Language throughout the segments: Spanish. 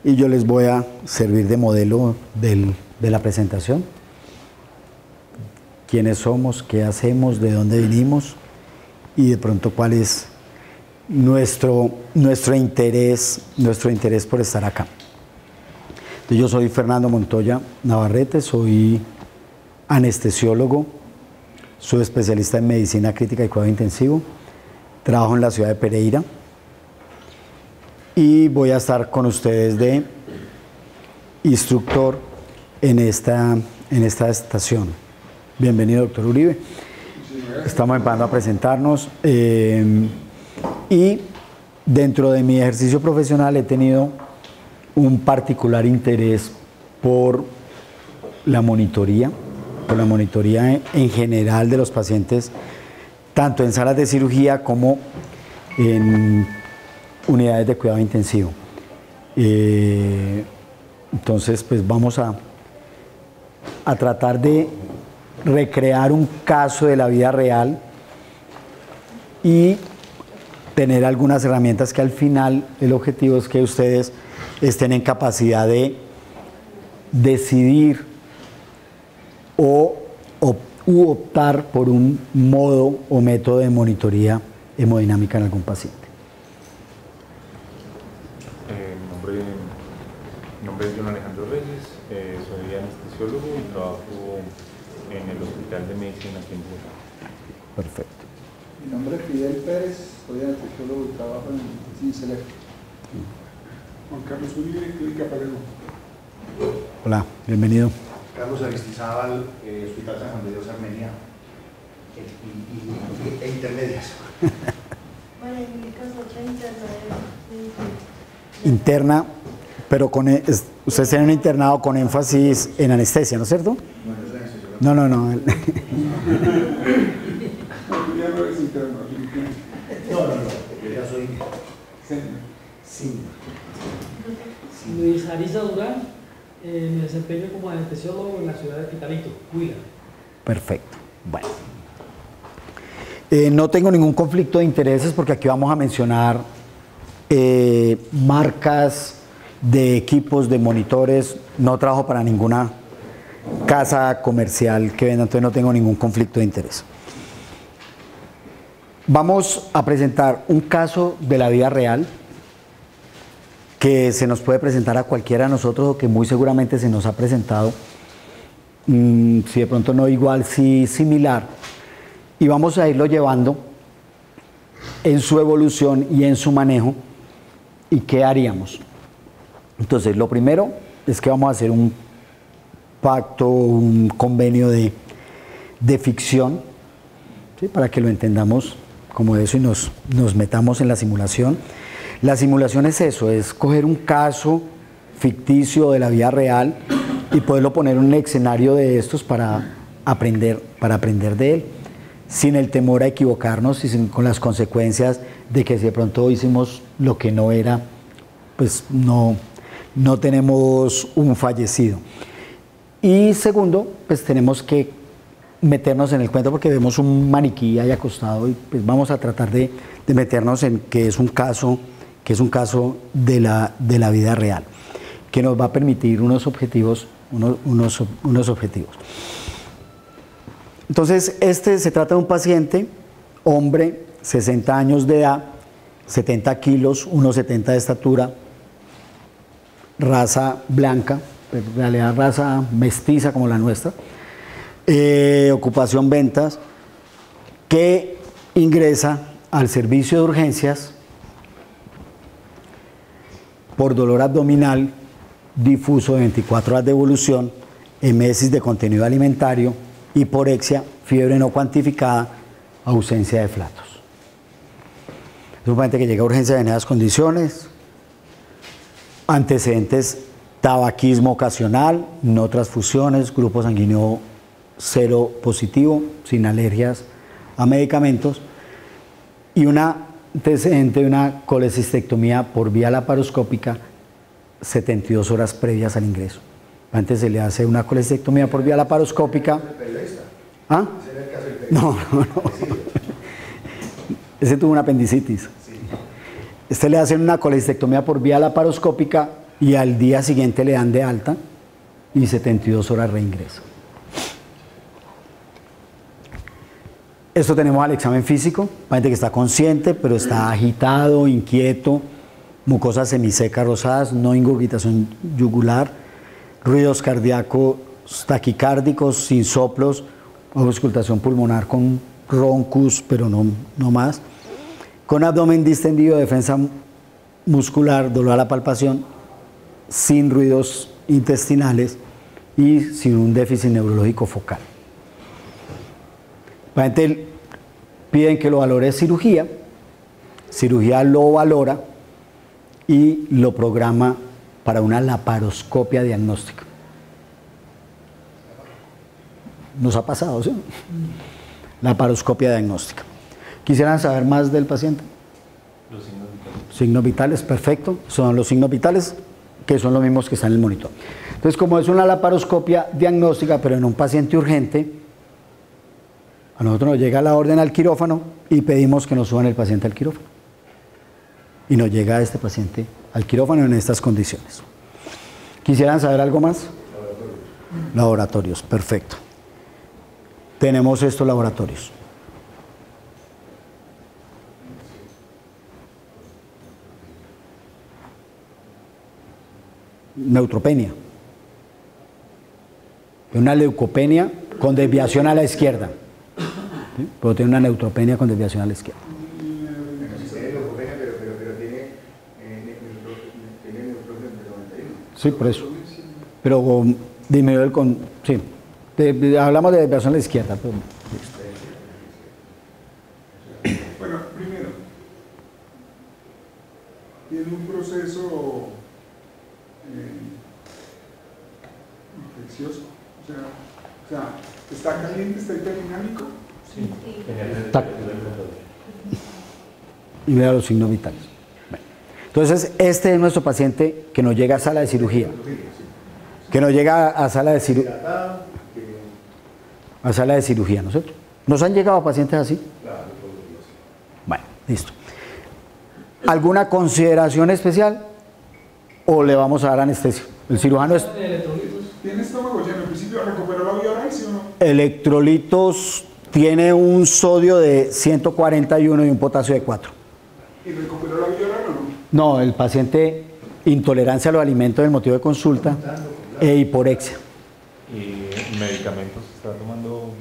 y yo les voy a servir de modelo de la presentación. Quiénes somos, qué hacemos, de dónde venimos y de pronto cuál es nuestro interés por estar acá. Entonces, yo soy Fernando Montoya Navarrete, soy anestesiólogo, soy especialista en medicina crítica y cuidado intensivo, trabajo en la ciudad de Pereira y voy a estar con ustedes de instructor en esta estación. Bienvenido, doctor Uribe. Estamos empezando a presentarnos y dentro de mi ejercicio profesional he tenido un particular interés por la monitoría en general de los pacientes, tanto en salas de cirugía como en unidades de cuidado intensivo. Entonces, pues vamos a tratar de recrear un caso de la vida real y tener algunas herramientas que al final el objetivo es que ustedes estén en capacidad de decidir u optar por un modo o método de monitoría hemodinámica en algún paciente. Mi nombre es John Alejandro Reyes, soy anestesiólogo y trabajo en el Hospital de Medicina aquí en Bogotá. Perfecto. Mi nombre es Fidel Pérez, soy anestesiólogo y trabajo en el CINSELEC. Juan Carlos Uribe, Clínica Palermo. Hola, bienvenido. Carlos Aristizábal, Hospital San Juan de Dios, Armenia, e intermedias. Bueno, en mi caso, Interna, pero ustedes tienen un internado con énfasis en anestesia, ¿no es cierto? No, no, no. No, tú ya no eres interno. No, yo ya soy senior. Luis Ariza Durán, me desempeño como anestesiólogo en la ciudad de Pitalito, Huila. Perfecto. Bueno. No tengo ningún conflicto de intereses porque aquí vamos a mencionar marcas de equipos, de monitores. No trabajo para ninguna casa comercial que venda, entonces no tengo ningún conflicto de interés. Vamos a presentar un caso de la vida real que se nos puede presentar a cualquiera de nosotros o que muy seguramente se nos ha presentado, si de pronto no igual, sí similar, y vamos a irlo llevando en su evolución y en su manejo. ¿Y qué haríamos? Entonces, lo primero es que vamos a hacer un pacto, un convenio de ficción, ¿sí? Para que lo entendamos como eso y nos metamos en la simulación. La simulación es eso, es coger un caso ficticio de la vida real y poderlo poner en un escenario de estos para aprender de él, sin el temor a equivocarnos y con las consecuencias de que si de pronto hicimos lo que no era, pues no tenemos un fallecido. Y segundo, pues tenemos que meternos en el cuento porque vemos un maniquí ahí acostado y pues vamos a tratar de meternos en que es un caso de la vida real, que nos va a permitir unos objetivos. Entonces, se trata de un paciente, hombre, 60 años de edad, 70 kilos, 1,70 de estatura, raza blanca, en realidad raza mestiza como la nuestra, ocupación ventas, que ingresa al servicio de urgencias por dolor abdominal difuso de 24 horas de evolución, emesis de contenido alimentario, hiporexia, fiebre no cuantificada, ausencia de flatos. Es un paciente que llega a urgencia en esas condiciones, antecedentes, tabaquismo ocasional, no transfusiones, grupo sanguíneo cero positivo, sin alergias a medicamentos, y un antecedente de una colecistectomía por vía laparoscópica 72 horas previas al ingreso. Antes se le hace una colecistectomía por vía laparoscópica. ¿Ah? No. Ese tuvo una apendicitis. Este le hacen una colecistectomía por vía laparoscópica y al día siguiente le dan de alta y 72 horas reingreso. Esto tenemos al examen físico, para gente que está consciente, pero está agitado, inquieto, mucosas semisecas rosadas, no ingurgitación yugular, ruidos cardíacos taquicárdicos, sin soplos, auscultación pulmonar con roncus, pero no más, con abdomen distendido, defensa muscular, dolor a la palpación, sin ruidos intestinales y sin un déficit neurológico focal. La gente piden que lo valore cirugía lo valora y lo programa para una laparoscopia diagnóstica. Nos ha pasado, ¿sí? Laparoscopia diagnóstica. ¿Quisieran saber más del paciente? Los signos vitales. Signos vitales, perfecto. Son los signos vitales que son los mismos que están en el monitor. Entonces, como es una laparoscopia diagnóstica, pero en un paciente urgente, a nosotros nos llega la orden al quirófano y pedimos que nos suban el paciente al quirófano. Y nos llega este paciente al quirófano en estas condiciones. ¿Quisieran saber algo más? Laboratorios, perfecto. Tenemos estos laboratorios. Neutropenia. Una leucopenia con desviación a la izquierda. ¿Sí? Puedo tener una neutropenia con desviación a la izquierda. Sí, por eso. Pero disminuye el con... Sí. Hablamos de desviación a la izquierda. Pero, Bueno, primero, tiene un proceso infeccioso. O sea, ¿está caliente, está hiperdinámico? Sí. Tac. Y vea los signos vitales. Bueno, entonces, este es nuestro paciente que nos llega a sala de cirugía. Que nos llega a sala de cirugía. A sala de cirugía, ¿no es cierto? ¿Nos han llegado pacientes así? Bueno, listo. ¿Alguna consideración especial? ¿O le vamos a dar anestesia? El cirujano es... ¿Tiene estómago lleno? ¿En principio recuperó la vía oral, sí o no? Electrolitos, tiene un sodio de 141 y un potasio de 4. ¿Y recuperó la vía oral o no? No, el paciente intolerancia a los alimentos del motivo de consulta e hiporexia. ¿Y medicamentos está tomando?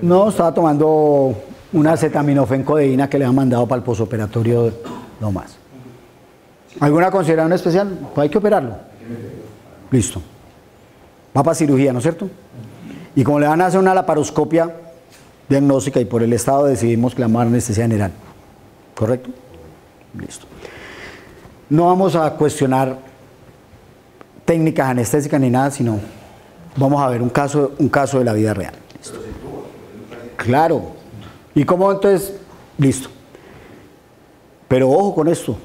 No, estaba tomando una acetaminofencodeína que le han mandado para el posoperatorio, no más. ¿Alguna consideración especial? Pues hay que operarlo. Listo. Va para cirugía, ¿no es cierto? Y como le van a hacer una laparoscopia diagnóstica y por el estado decidimos que le vamos a dar anestesia general. ¿Correcto? Listo. No vamos a cuestionar técnicas anestésicas ni nada, sino vamos a ver un caso de la vida real. Listo. Claro. ¿Y cómo entonces? Listo. Pero ojo con esto.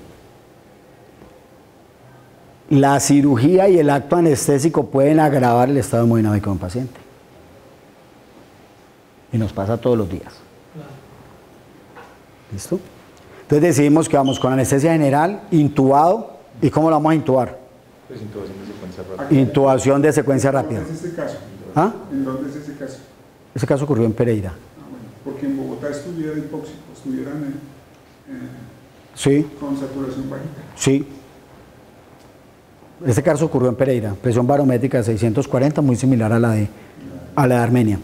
La cirugía y el acto anestésico pueden agravar el estado hemodinámico de un paciente. Y nos pasa todos los días. ¿Listo? Entonces decidimos que vamos con anestesia general, intubado. ¿Y cómo lo vamos a intubar? Pues intubación de secuencia rápida. Intubación de secuencia rápida. ¿En dónde es ese caso? ¿Ah? ¿En dónde es ese caso? Ese caso ocurrió en Pereira. Bueno, porque en Bogotá estuviera hipóxico, estuvieran Sí, con saturación bajita. sí. Este caso ocurrió en Pereira. Presión barométrica de 640, muy similar a la de Armenia.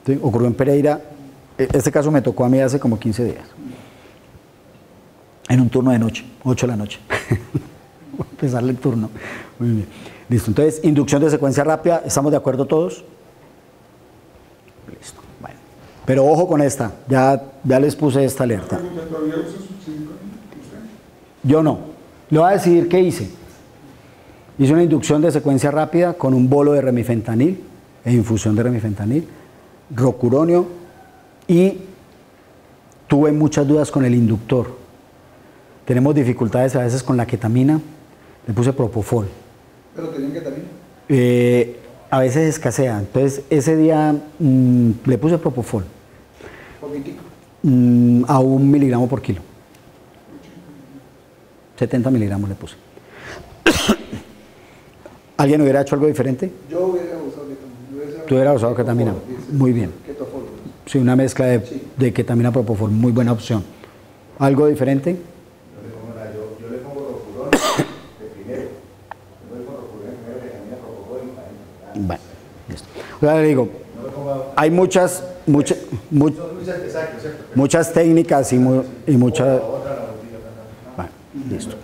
¿Sí? Ocurrió en Pereira. Este caso me tocó a mí hace como 15 días. En un turno de noche, 8 de la noche. Voy a empezarle el turno. Muy bien. Listo. Entonces, inducción de secuencia rápida. ¿Estamos de acuerdo todos? Listo. Bueno. Pero ojo con esta. Ya les puse esta alerta. ¿Todavía usa su silicona usted? Yo no. Le voy a decir qué hice. Hice una inducción de secuencia rápida con un bolo de remifentanil e infusión de remifentanil, rocuronio, y tuve muchas dudas con el inductor. Tenemos dificultades a veces con la ketamina. Le puse propofol. ¿Pero tenían ketamina? A veces escasea. Entonces ese día le puse propofol. Poquitico. A 1 miligramo por kilo. 70 miligramos le puse. ¿Alguien hubiera hecho algo diferente? Yo hubiera usado ketamina. Tú hubieras usado ketamina. Muy bien. Ketofol. Sí, una mezcla de ketamina propofol, muy buena opción. ¿Algo diferente? Yo le pongo rocurón de primero. Yo le pongo rocurón primero, ketamina, propofol y faena. Bueno, listo. O sea, le digo, hay muchas muchas técnicas y muchas... Bueno, listo.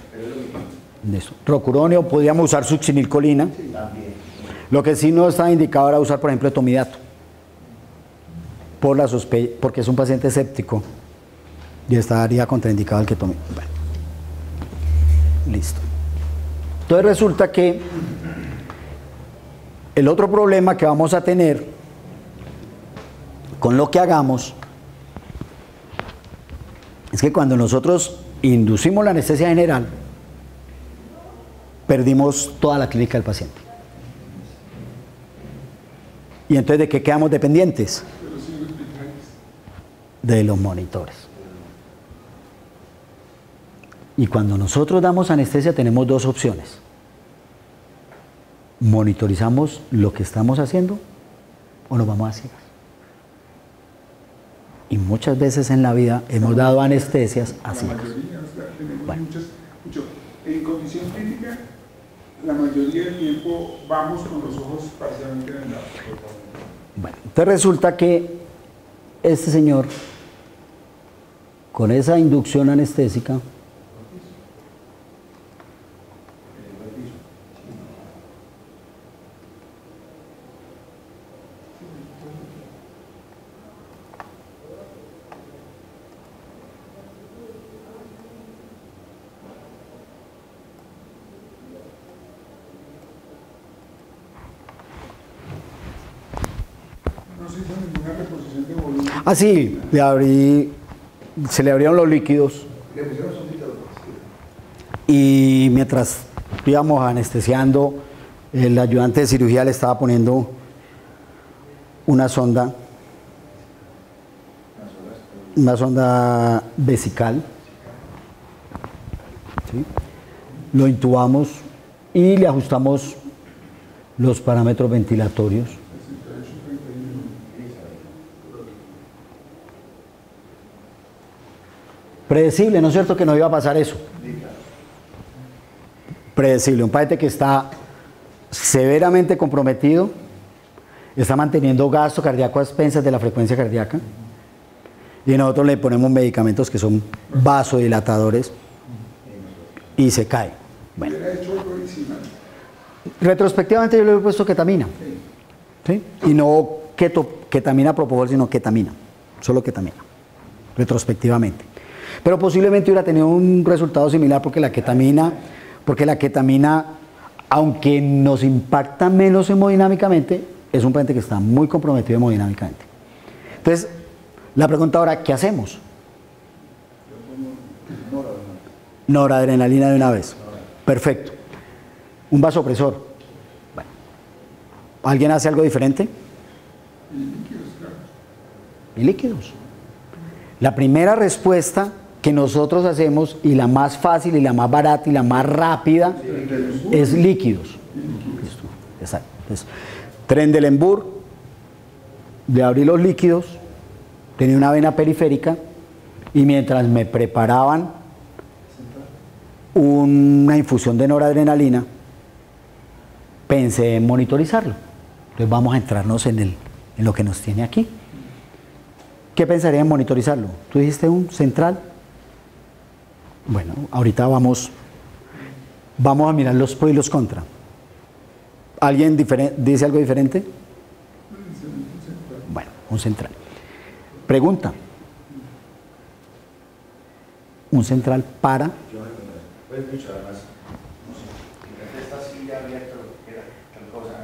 Listo. Rocuronio, podríamos usar succinilcolina. Lo que sí no está indicado era usar, por ejemplo, etomidato. Por la sospecha, porque es un paciente escéptico y estaría contraindicado el que tome. Bueno, listo. Entonces resulta que el otro problema que vamos a tener con lo que hagamos es que cuando nosotros inducimos la anestesia general, perdimos toda la clínica del paciente. ¿Y entonces de qué quedamos dependientes? De los monitores. Y cuando nosotros damos anestesia tenemos dos opciones. Monitorizamos lo que estamos haciendo o nos vamos a ciegas. Y muchas veces en la vida hemos dado anestesias a ciegas. Bueno. En condición crítica, la mayoría del tiempo vamos con los ojos parcialmente vendados. Bueno, entonces resulta que este señor, con esa inducción anestésica, No se hizo ninguna reposición de volumen. así se le abrieron los líquidos y mientras íbamos anestesiando, el ayudante de cirugía le estaba poniendo una sonda vesical, ¿sí? Lo intubamos y le ajustamos los parámetros ventilatorios. Predecible, ¿no es cierto que no iba a pasar eso? Predecible, un paciente que está severamente comprometido, está manteniendo gasto cardíaco a expensas de la frecuencia cardíaca y nosotros le ponemos medicamentos que son vasodilatadores y se cae. Bueno. Retrospectivamente yo le he puesto ketamina, ¿sí? Y no ketamina propofol, sino ketamina, solo ketamina, retrospectivamente. Pero posiblemente hubiera tenido un resultado similar porque la ketamina, aunque nos impacta menos hemodinámicamente, es un paciente que está muy comprometido hemodinámicamente. Entonces, la pregunta ahora, ¿qué hacemos? Noradrenalina de una vez. Perfecto. Un vasopresor. Bueno. ¿Alguien hace algo diferente? Y líquidos. La primera respuesta que nosotros hacemos, y la más fácil y la más barata y la más rápida, es líquidos. Listo. Exacto. Entonces, Trendelenburg, le abrí los líquidos, tenía una vena periférica y mientras me preparaban una infusión de noradrenalina, pensé en monitorizarlo. Entonces vamos a entrarnos en lo que nos tiene aquí. ¿Qué pensaría en monitorizarlo? ¿Tú dijiste un central? Bueno, ahorita vamos a mirar los pros y los contra. ¿Alguien dice algo diferente? Bueno, un central. Pregunta. Un central para...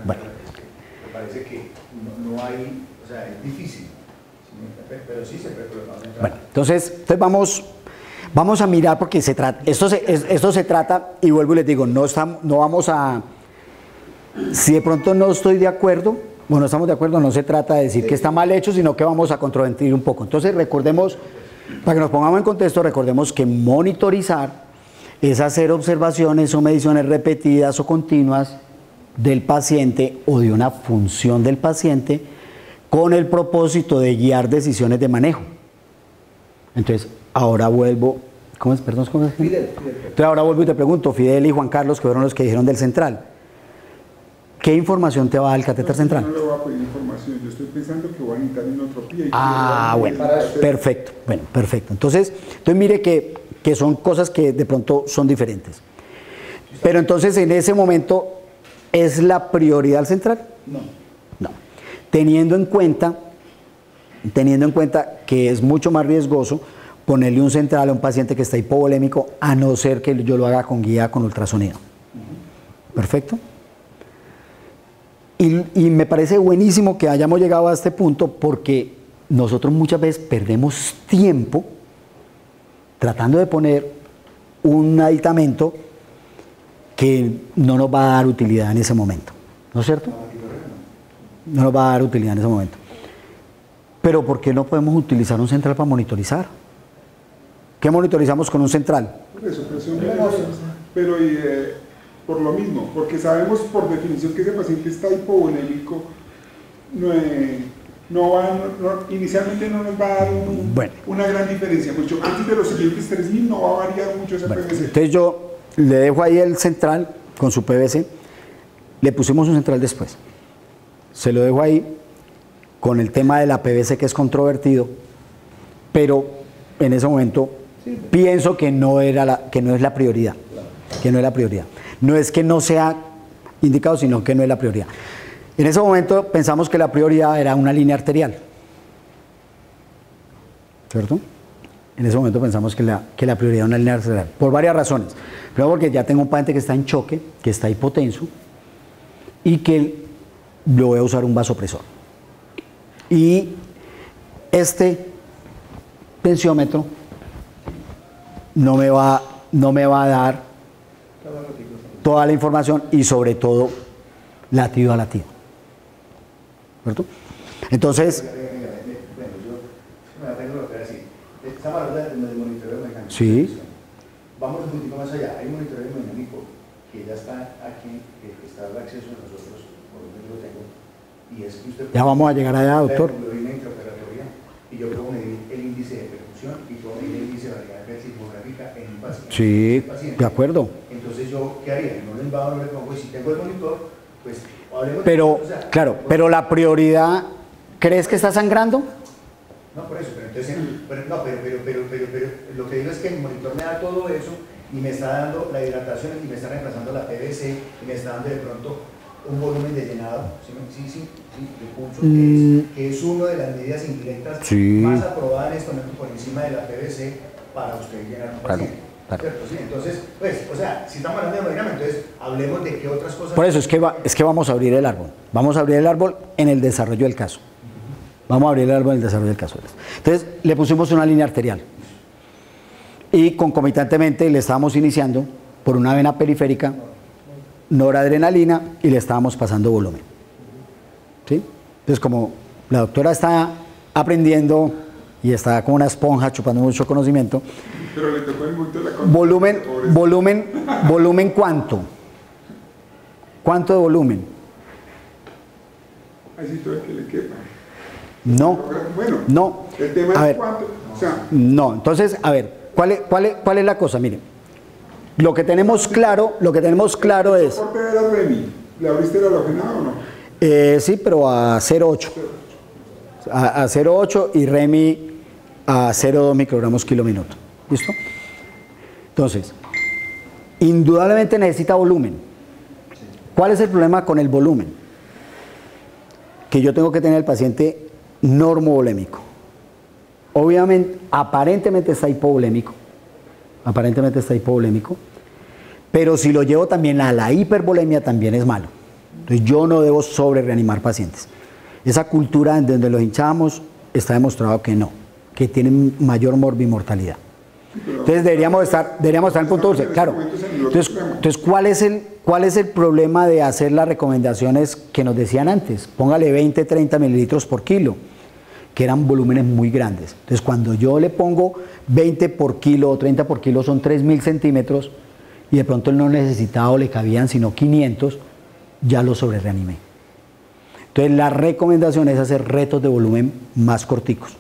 Bueno. Me parece que no hay, o sea, es difícil, pero sí se puede colocar. Bueno, entonces vamos a mirar porque esto se trata, y vuelvo y les digo, no vamos a... Si de pronto no estoy de acuerdo, bueno, no estamos de acuerdo, no se trata de decir que está mal hecho, sino que vamos a controvertir un poco. Entonces recordemos, para que nos pongamos en contexto, recordemos que monitorizar es hacer observaciones o mediciones repetidas o continuas del paciente o de una función del paciente con el propósito de guiar decisiones de manejo. Entonces, ahora vuelvo, ¿cómo es? Perdón, ¿cómo es? Fidel. Entonces, ahora vuelvo y te pregunto, Fidel y Juan Carlos, que fueron los que dijeron del central, ¿qué información te va a dar el catéter central? Yo no le voy a pedir información, yo estoy pensando que voy a necesitar inotropía. Bueno, perfecto, bueno, perfecto. Entonces mire que son cosas que de pronto son diferentes. Pero entonces en ese momento, ¿es la prioridad el central? No. No. Teniendo en cuenta que es mucho más riesgoso ponerle un central a un paciente que está hipovolémico, a no ser que yo lo haga con guía con ultrasonido. Perfecto. Y me parece buenísimo que hayamos llegado a este punto, porque nosotros muchas veces perdemos tiempo tratando de poner un aditamento que no nos va a dar utilidad en ese momento, ¿no es cierto? No nos va a dar utilidad en ese momento. Pero ¿por qué no podemos utilizar un central para monitorizar? ¿Qué monitorizamos con un central? Por eso, pero por lo mismo, porque sabemos por definición que ese paciente está hipovolémico, inicialmente no nos va a dar una gran diferencia, mucho antes de los siguientes 3.000 no va a variar mucho ese PVC. Entonces yo le dejo ahí el central con su PVC, le pusimos un central después, se lo dejo ahí con el tema de la PVC, que es controvertido, pero en ese momento pienso que no es la prioridad, que no es la prioridad. No es que no sea indicado, sino que no es la prioridad. En ese momento pensamos que la prioridad era una línea arterial, ¿cierto? En ese momento pensamos que la prioridad era una línea arterial, por varias razones. Primero, porque ya tengo un paciente que está en choque, que está hipotenso, y que lo voy a usar un vasopresor. Y este tensiómetro no me va a dar toda la información, y sobre todo latido a latido, ¿cierto? Entonces, Bueno, yo me atengo a lo que decir. Estamos hablando del monitoreo mecánico. Sí. Vamos un poquito más allá. Hay un monitoreo mecánico que ya está aquí, que está al acceso de nosotros, por lo que yo lo tengo, y es que usted ya vamos a llegar allá, doctor. Y yo puedo medir el índice de perfusión y puedo medir el índice de variedad sismográfica en un paciente. Sí, de acuerdo. Entonces, ¿yo qué haría? No lo invado, no le pongo, pues si tengo el monitor, pues hablemos. Pero, o sea, claro, pero la prioridad, ¿crees que está sangrando? No, por eso, pero entonces, pero lo que digo es que el monitor me da todo eso y me está dando la hidratación y me está reemplazando la PVC y me está dando de pronto un volumen de llenado, sí, de pulso, que es una de las medidas indirectas más aprobadas en este momento por encima de la PVC para usted llenar un paciente. Claro. ¿Cierto? Sí, entonces, pues, o sea, si estamos hablando de hemodinamia, entonces hablemos de qué otras cosas. Por eso es que vamos a abrir el árbol. Vamos a abrir el árbol en el desarrollo del caso. Vamos a abrir el árbol en el desarrollo del caso. Entonces, le pusimos una línea arterial. Y concomitantemente le estábamos iniciando por una vena periférica noradrenalina y le estábamos pasando volumen. ¿Sí? Entonces, como la doctora está aprendiendo y está como una esponja chupando mucho conocimiento, pero le tocó el momento de la volumen ¿cuánto? ¿Cuánto de volumen? Así todo el que le quepa. No, bueno, no. El tema a es ver, cuánto, o sea, no, entonces, a ver, ¿cuál es la cosa? Mire, lo que tenemos claro es... ¿El soporte de la Remi? ¿Le abriste el halogenado o no? Sí, pero a 0,8. A 0,8 y Remi a 0,2 microgramos kilo minuto. ¿Listo? Entonces, indudablemente necesita volumen. ¿Cuál es el problema con el volumen? Que yo tengo que tener el paciente normovolémico. Obviamente, aparentemente está hipovolémico, pero si lo llevo también a la hipervolemia también es malo. Entonces yo no debo sobre reanimar pacientes. Esa cultura en donde los hinchamos está demostrado que no, que tienen mayor morbimortalidad. Entonces deberíamos estar en el punto dulce, claro. Entonces ¿cuál es el problema de hacer las recomendaciones que nos decían antes? Póngale 20, 30 mililitros por kilo, que eran volúmenes muy grandes. Entonces cuando yo le pongo 20 por kilo o 30 por kilo son 3.000 centímetros y de pronto él no necesitaba o le cabían sino 500, ya lo sobrereanimé. Entonces la recomendación es hacer retos de volumen más corticos,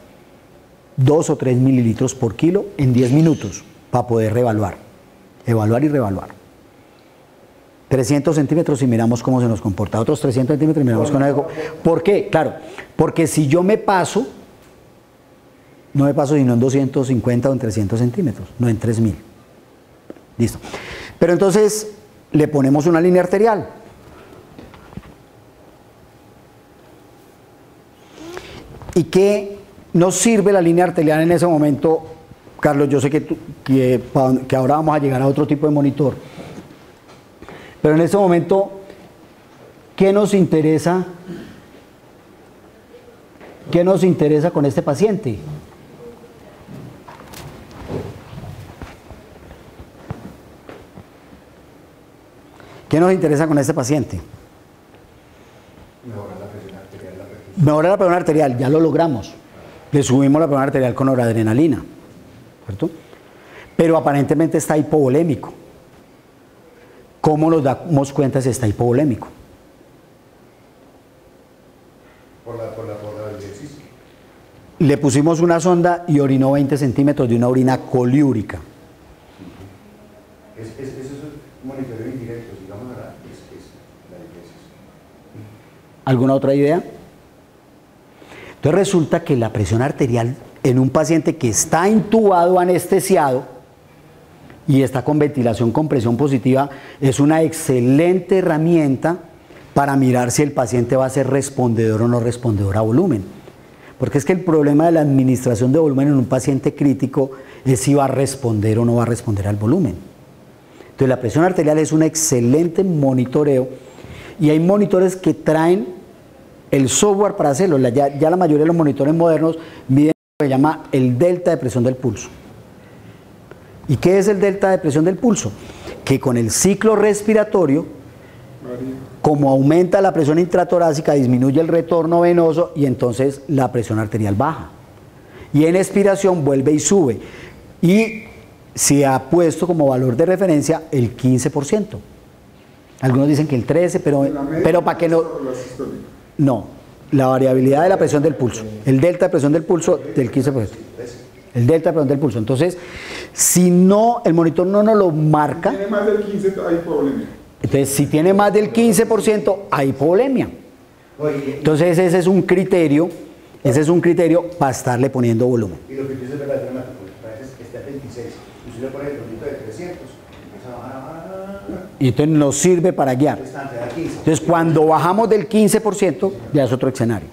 2 o 3 mililitros por kilo en 10 minutos para poder reevaluar, evaluar y reevaluar. 300 centímetros y miramos cómo se nos comporta, otros 300 centímetros y miramos con algo. ¿Por qué? Claro, porque si yo me paso, no me paso sino en 250 o en 300 centímetros, no en 3000. Listo. Pero entonces le ponemos una línea arterial. ¿Y qué nos sirve la línea arterial en ese momento? Carlos, yo sé que ahora vamos a llegar a otro tipo de monitor. Pero en este momento, ¿qué nos interesa? ¿Qué nos interesa con este paciente? ¿Qué nos interesa con este paciente? Mejorar la presión arterial, la presión. Mejorar la presión arterial, ya lo logramos. Le subimos la presión arterial con noradrenalina, ¿cierto? Pero aparentemente está hipovolémico. ¿Cómo nos damos cuenta si está hipovolémico? Por la ejercicio. Le pusimos una sonda y orinó 20 centímetros de una orina coliúrica. Eso es un monitoreo indirecto, digamos, ¿verdad? Es la diferencia. ¿Alguna otra idea? Entonces resulta que la presión arterial en un paciente que está intubado, anestesiado y está con ventilación con presión positiva es una excelente herramienta para mirar si el paciente va a ser respondedor o no respondedor a volumen. Porque es que el problema de la administración de volumen en un paciente crítico es si va a responder o no va a responder al volumen. Entonces la presión arterial es un excelente monitoreo y hay monitores que traen el software para hacerlo. Ya la mayoría de los monitores modernos miden lo que se llama el delta de presión del pulso. ¿Y qué es el delta de presión del pulso? Que con el ciclo respiratorio, como aumenta la presión intratorácica, disminuye el retorno venoso y entonces la presión arterial baja. Y en expiración vuelve y sube. Y se ha puesto como valor de referencia el 15%. Algunos dicen que el 13%, pero para que no... No, la variabilidad de la presión del pulso. El delta de presión del pulso del 15%. El delta de presión del pulso. Entonces, si no, el monitor no nos lo marca. Si tiene más del 15%, hay hipovolemia. Entonces, si tiene más del 15%, hay hipovolemia. Entonces, ese es un criterio para estarle poniendo volumen. Y lo que tú dices es verdad, parece que está en 26. Y si le pones el tonito de 300, empieza a bajar. Y entonces nos sirve para guiar. Entonces, cuando bajamos del 15%, ya es otro escenario.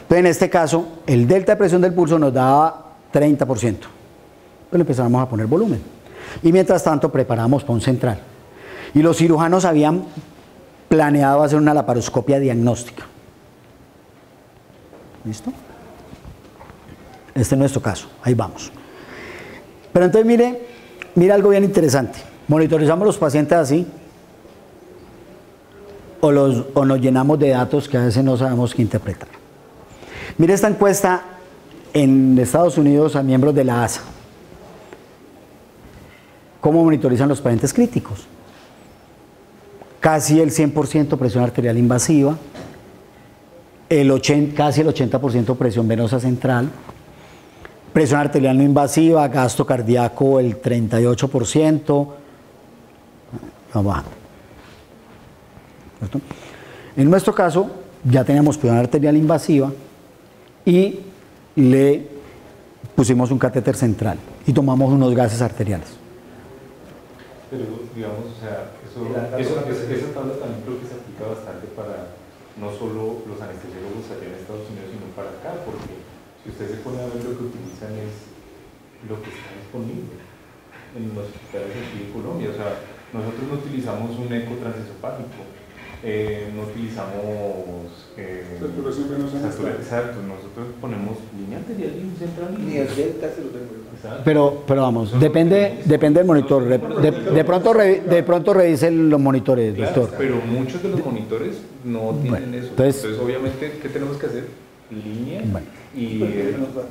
Entonces, en este caso, el delta de presión del pulso nos daba 30%. Entonces, empezamos a poner volumen. Y mientras tanto, preparamos para un central. Y los cirujanos habían planeado hacer una laparoscopia diagnóstica. ¿Listo? Este es nuestro caso. Ahí vamos. Pero entonces, mire algo bien interesante. Monitorizamos los pacientes así o nos llenamos de datos que a veces no sabemos qué interpretar. Mire esta encuesta en Estados Unidos a miembros de la ASA. ¿Cómo monitorizan los pacientes críticos? Casi el 100% presión arterial invasiva, casi el 80% presión venosa central, presión arterial no invasiva, gasto cardíaco el 38%. Vamos bajando. ¿Cierto? En nuestro caso, ya teníamos presión arterial invasiva y le pusimos un catéter central y tomamos unos gases arteriales. Pero, digamos, o sea, esa tabla también creo que se aplica bastante para no solo los anestesiólogos allá en Estados Unidos, sino para acá, porque si usted se pone a ver lo que utilizan es lo que está disponible en los hospitales aquí de Colombia. O sea, nosotros no utilizamos un eco transesofágico, no utilizamos saturación venosa central. Exacto, nosotros ponemos línea arterial y central. Ni el delta se lo tengo. Pero vamos, depende del monitor. De pronto revisen los monitores, claro, doctor. pero muchos de los monitores no tienen Bueno, eso. entonces, obviamente, ¿qué tenemos que hacer? Línea y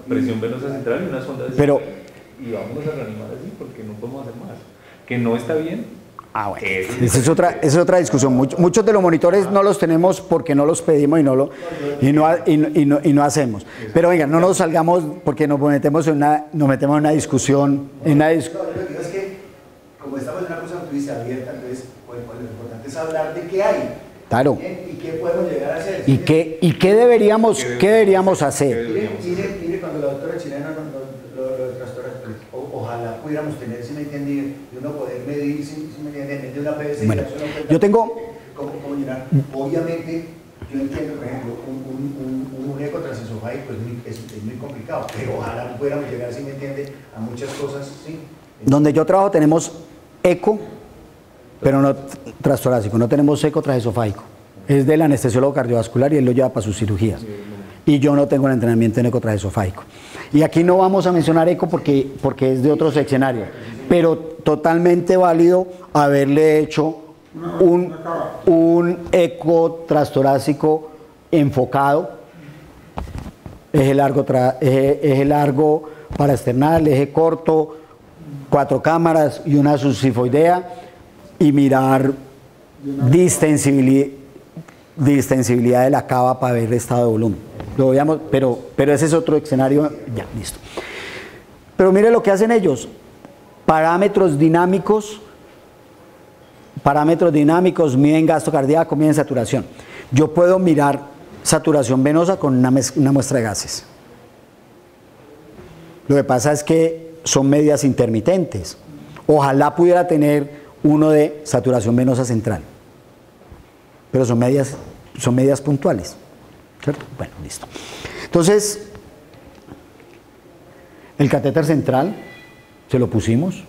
presión venosa central y una sonda de Pero- central. Y vámonos a reanimar así porque no podemos hacer más. Que no está bien, Ah, bueno, esa es otra discusión. Muchos de los monitores no los tenemos porque no los pedimos y no hacemos. Pero venga, no nos salgamos porque nos metemos en una discusión. Lo que digo es que, como estamos en una cosa abierta, entonces pues, lo importante es hablar de qué hay. Claro. ¿Y qué podemos llegar a hacer? ¿Y qué deberíamos hacer? Mire, cuando la doctora chilena lo de trastornos, ojalá pudiéramos tener, si me entiende, y uno poder medir, si me entiende, de una PVC. Bueno, yo tengo... ¿Cómo llenar? Obviamente, yo entiendo, por ejemplo, un eco transesofágico es muy complicado, pero ojalá pudiéramos llegar, si me entiende, a muchas cosas, ¿sí? Donde yo trabajo tenemos eco, pero no transtorácico, no tenemos eco transesofágico. Es del anestesiólogo cardiovascular y él lo lleva para sus cirugías. Y yo no tengo el entrenamiento en eco transesofágico. Y aquí no vamos a mencionar eco porque es de otros escenarios, pero totalmente válido haberle hecho un eco transtorácico enfocado, eje largo paraesternal, eje corto, 4 cámaras y una subsifoidea, y mirar distensibilidad de la cava para ver el estado de volumen. Lo veamos, pero ese es otro escenario, ya, listo. Pero mire lo que hacen ellos, parámetros dinámicos, miden gasto cardíaco, miden saturación. Yo puedo mirar saturación venosa con una muestra de gases. Lo que pasa es que son medidas intermitentes. Ojalá pudiera tener uno de saturación venosa central, pero son medidas puntuales, ¿cierto? Bueno, listo. Entonces, el catéter central se lo pusimos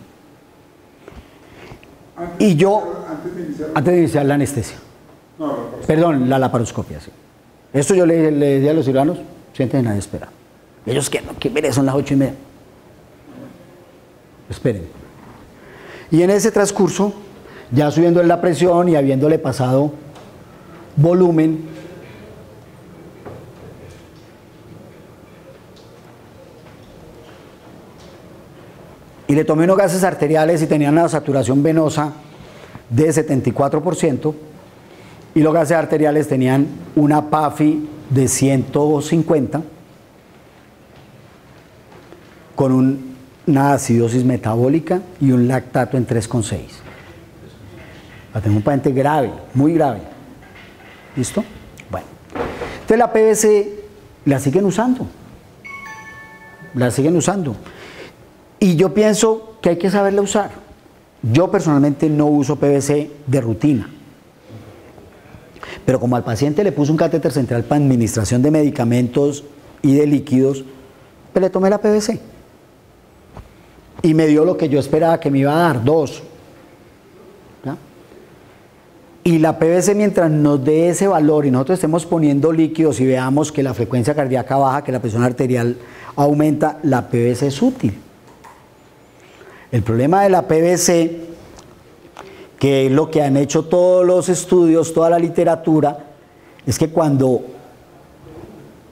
y yo, antes de iniciar la anestesia, perdón, la laparoscopia, sí. Esto yo le decía a los cirujanos, siéntense, nadie espera. Ellos que son las 8:30. Esperen. Y en ese transcurso, ya subiendo la presión y habiéndole pasado volumen, y le tomé unos gases arteriales y tenían una saturación venosa de 74%, y los gases arteriales tenían una PAFI de 150, con una acidosis metabólica y un lactato en 3,6. Tengo un paciente grave, muy grave. ¿Listo? Bueno. Entonces la PVC la siguen usando. Y yo pienso que hay que saberla usar. Yo personalmente no uso PVC de rutina. Pero como al paciente le puse un catéter central para administración de medicamentos y de líquidos, pues le tomé la PVC. Y me dio lo que yo esperaba que me iba a dar, 2. ¿Ya? Y la PVC, mientras nos dé ese valor y nosotros estemos poniendo líquidos y veamos que la frecuencia cardíaca baja, que la presión arterial aumenta, la PVC es útil. El problema de la PVC, que es lo que han hecho todos los estudios, toda la literatura, es que cuando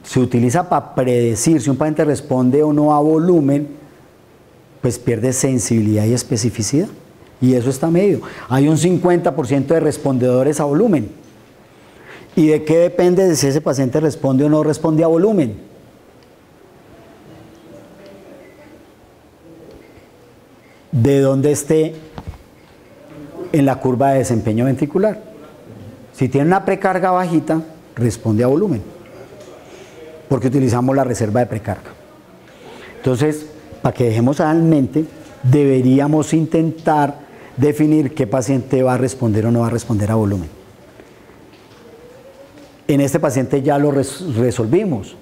se utiliza para predecir si un paciente responde o no a volumen, pues pierde sensibilidad y especificidad. Y eso está medido. Hay un 50% de respondedores a volumen. ¿Y de qué depende de si ese paciente responde o no responde a volumen? De dónde esté en la curva de desempeño ventricular. Si tiene una precarga bajita, responde a volumen, porque utilizamos la reserva de precarga. Entonces, para que dejemos en mente, deberíamos intentar definir qué paciente va a responder o no va a responder a volumen. En este paciente ya lo resolvimos,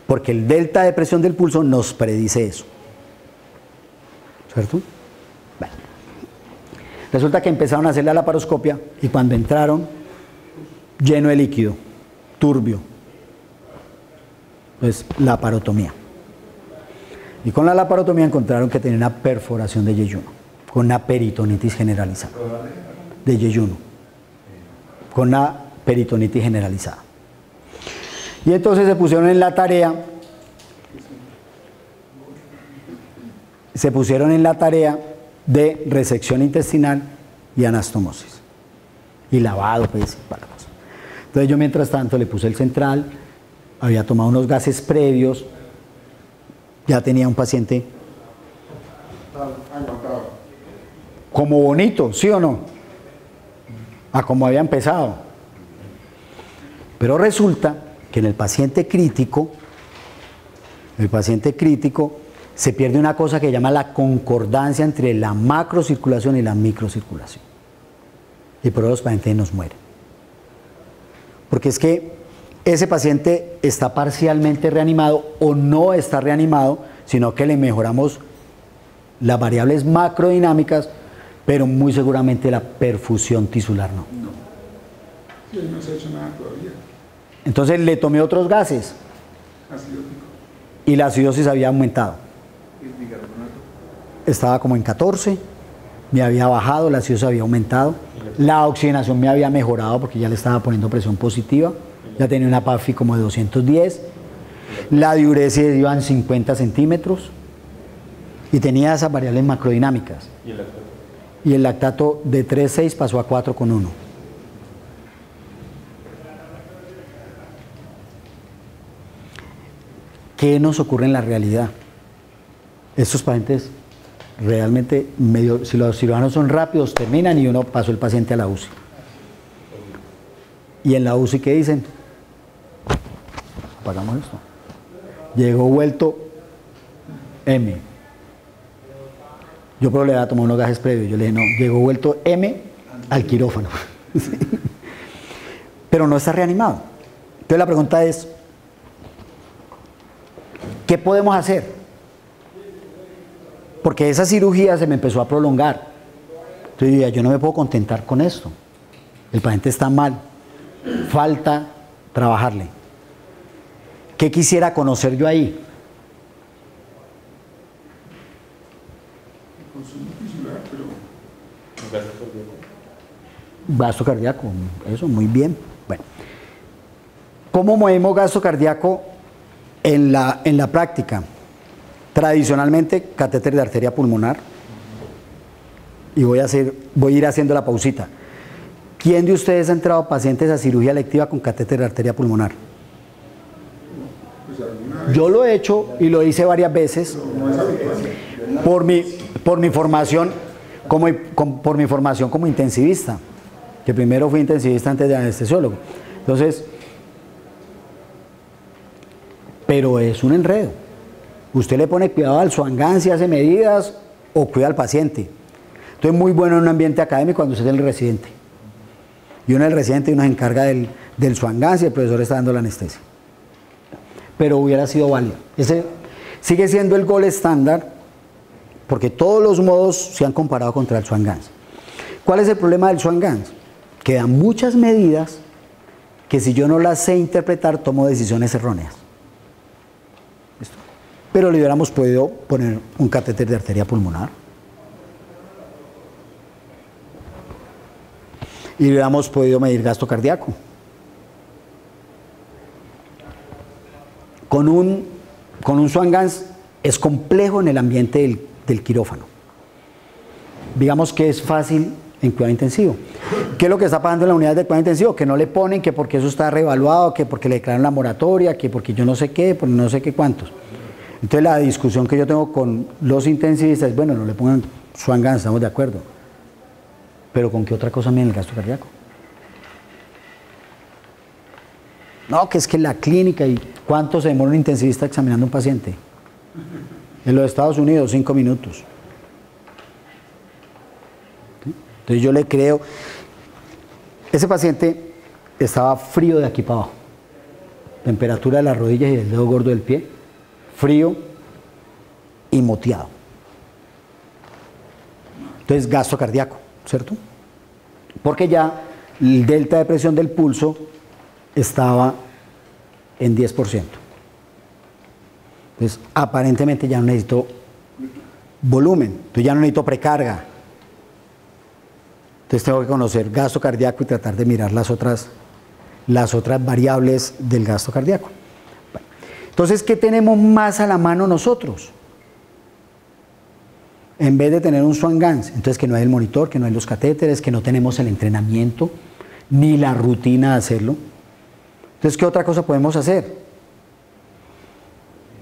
porque el delta de presión del pulso nos predice eso. ¿Cierto? Bueno. Resulta que empezaron a hacer la laparoscopia y cuando entraron, lleno de líquido, turbio. Entonces, laparotomía. Y con la laparotomía encontraron que tenía una perforación de yeyuno, con una peritonitis generalizada. De yeyuno. Con una peritonitis generalizada. Y entonces se pusieron en la tarea de resección intestinal y anastomosis. Y lavado, pues, para la cosa. Entonces yo mientras tanto le puse el central, había tomado unos gases previos, ya tenía un paciente Aguantado. como bonito, ¿sí o no? A como había empezado. Pero resulta que en el paciente crítico se pierde una cosa que se llama la concordancia entre la macrocirculación y la microcirculación. Y por eso los pacientes nos mueren. Porque es que ese paciente está parcialmente reanimado o no está reanimado, sino que le mejoramos las variables macrodinámicas, pero muy seguramente la perfusión tisular no. Sí, no se ha hecho nada todavía. Entonces le tomé otros gases Acidótico. y la acidosis había aumentado. Estaba como en 14, me había bajado, la acidosis había aumentado, la oxigenación me había mejorado porque ya le estaba poniendo presión positiva, ya tenía una PAFI como de 210, la diuresis iba en 50 centímetros y tenía esas variables macrodinámicas. ¿Y el lactato? Y el lactato de 3,6 pasó a 4,1. ¿Qué nos ocurre en la realidad? Estos pacientes realmente, si los cirujanos son rápidos, terminan y uno pasó el paciente a la UCI. Y en la UCI, ¿qué dicen? Apagamos esto. Llegó vuelto M. Yo pero le había tomado unos gases previos. Yo le dije, no, llegó vuelto M al quirófano. ¿Sí? Pero no está reanimado. Entonces la pregunta es, ¿qué podemos hacer? Porque esa cirugía se me empezó a prolongar. Entonces yo no me puedo contentar con esto. El paciente está mal. Falta trabajarle. ¿Qué quisiera conocer yo ahí? El consumo tisular, pero ¿Un gasto cardíaco? Gasto cardíaco, eso, muy bien. Bueno, ¿cómo movemos gasto cardíaco en la práctica? Tradicionalmente, catéter de arteria pulmonar. Y voy a ir haciendo la pausita. ¿Quién de ustedes ha entrado pacientes a cirugía electiva con catéter de arteria pulmonar? pues alguna vez. Yo lo he hecho y lo hice varias veces No es habitual. por mi formación como intensivista, que primero fui intensivista antes de anestesiólogo. Entonces, pero es un enredo. Usted le pone cuidado al Swan-Ganz si hace medidas o cuida al paciente. Entonces, muy bueno en un ambiente académico cuando usted es el residente. Y uno es el residente y uno se encarga del Swan-Ganz y el profesor está dando la anestesia. Pero hubiera sido válido. Ese sigue siendo el gol estándar porque todos los modos se han comparado contra el Swan-Ganz. ¿Cuál es el problema del Swan-Ganz? Que da muchas medidas que si yo no las sé interpretar tomo decisiones erróneas. ¿Listo? Pero le hubiéramos podido poner un catéter de arteria pulmonar. Y hubiéramos podido medir gasto cardíaco. Con un Swan-Ganz es complejo en el ambiente del quirófano. Digamos que es fácil en cuidado intensivo. ¿Qué es lo que está pasando en la unidad de cuidado intensivo? Que no le ponen, que porque eso está reevaluado, que porque le declaran la moratoria, que porque yo no sé qué, porque no sé qué cuántos. Entonces la discusión que yo tengo con los intensivistas es, bueno, no le pongan Swan-Ganz, estamos de acuerdo. Pero ¿con qué otra cosa miden el gasto cardíaco? No, que es que la clínica y ¿cuánto se demora un intensivista examinando a un paciente? En los Estados Unidos, 5 minutos. ¿Sí? Entonces yo le creo, ese paciente estaba frío de aquí para abajo, temperatura de las rodillas y del dedo gordo del pie, frío y moteado. Entonces gasto cardíaco, ¿cierto? Porque ya el delta de presión del pulso estaba en 10%. Entonces, aparentemente ya no necesito volumen, entonces ya no necesito precarga. Entonces tengo que conocer gasto cardíaco y tratar de mirar las otras variables del gasto cardíaco. Entonces, ¿qué tenemos más a la mano nosotros? en vez de tener un Swan Ganz, entonces que no hay el monitor, que no hay los catéteres, que no tenemos el entrenamiento ni la rutina de hacerlo. Entonces, ¿qué otra cosa podemos hacer?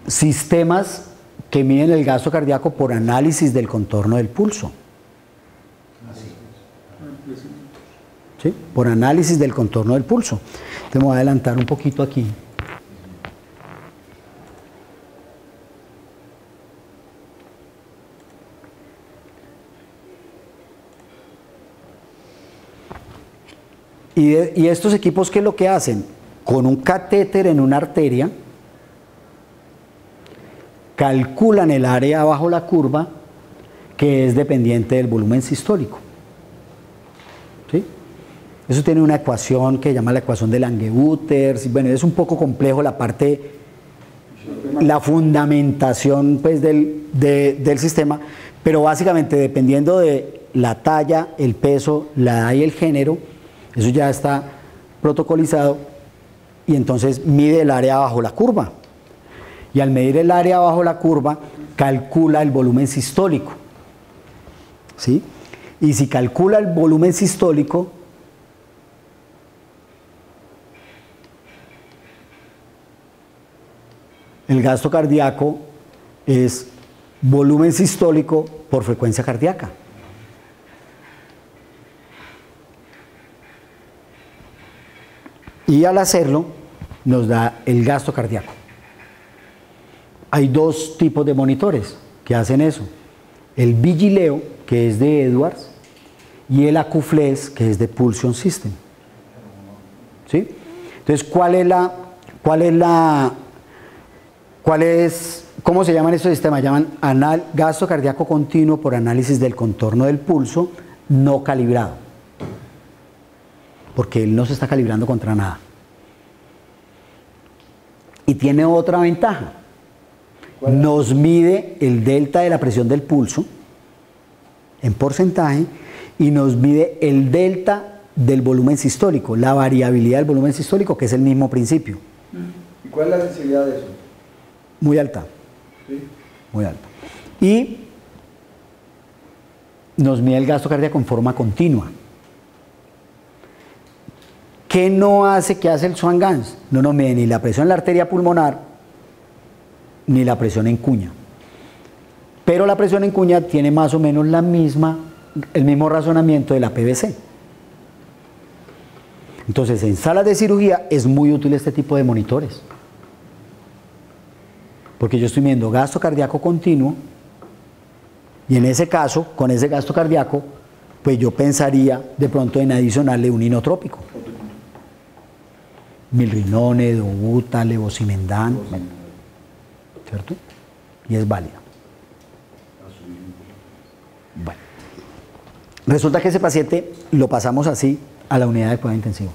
Sistemas que miden el gasto cardíaco por análisis del contorno del pulso. ¿Sí? Por análisis del contorno del pulso. Entonces me voy a adelantar un poquito aquí. Y estos equipos, ¿qué es lo que hacen? Con un catéter en una arteria, calculan el área bajo la curva que es dependiente del volumen sistólico. ¿Sí? Eso tiene una ecuación que se llama la ecuación de Lange-Uters. Bueno, es un poco complejo la parte, la fundamentación pues, del sistema, pero básicamente dependiendo de la talla, el peso, la edad y el género, eso ya está protocolizado y entonces mide el área bajo la curva. Y al medir el área bajo la curva, calcula el volumen sistólico. ¿Sí? Y si calcula el volumen sistólico, el gasto cardíaco es volumen sistólico por frecuencia cardíaca. Y al hacerlo, nos da el gasto cardíaco. Hay dos tipos de monitores que hacen eso. El Vigileo, que es de Edwards, y el Acuflex, que es de Pulsion System. ¿Sí? Entonces, ¿cómo se llaman estos sistemas? Llaman gasto cardíaco continuo por análisis del contorno del pulso no calibrado. Porque él no se está calibrando contra nada. Y tiene otra ventaja. Nos mide el delta de la presión del pulso en porcentaje y nos mide el delta del volumen sistólico, la variabilidad del volumen sistólico, que es el mismo principio. ¿Y cuál es la sensibilidad de eso? Muy alta. ¿Sí? Muy alta. Y nos mide el gasto cardíaco en forma continua. ¿Qué no hace? ¿Qué hace el Swan Ganz? No nos mide ni la presión en la arteria pulmonar ni la presión en cuña. Pero la presión en cuña tiene más o menos el mismo razonamiento de la PVC. Entonces, en salas de cirugía es muy útil este tipo de monitores. Porque yo estoy midiendo gasto cardíaco continuo y en ese caso, con ese gasto cardíaco, pues yo pensaría de pronto en adicionarle un inotrópico. Milrinone, Dobuta, Levosimendan, ¿cierto? Y es válida. Bueno, resulta que ese paciente lo pasamos así a la unidad de cuidado intensivo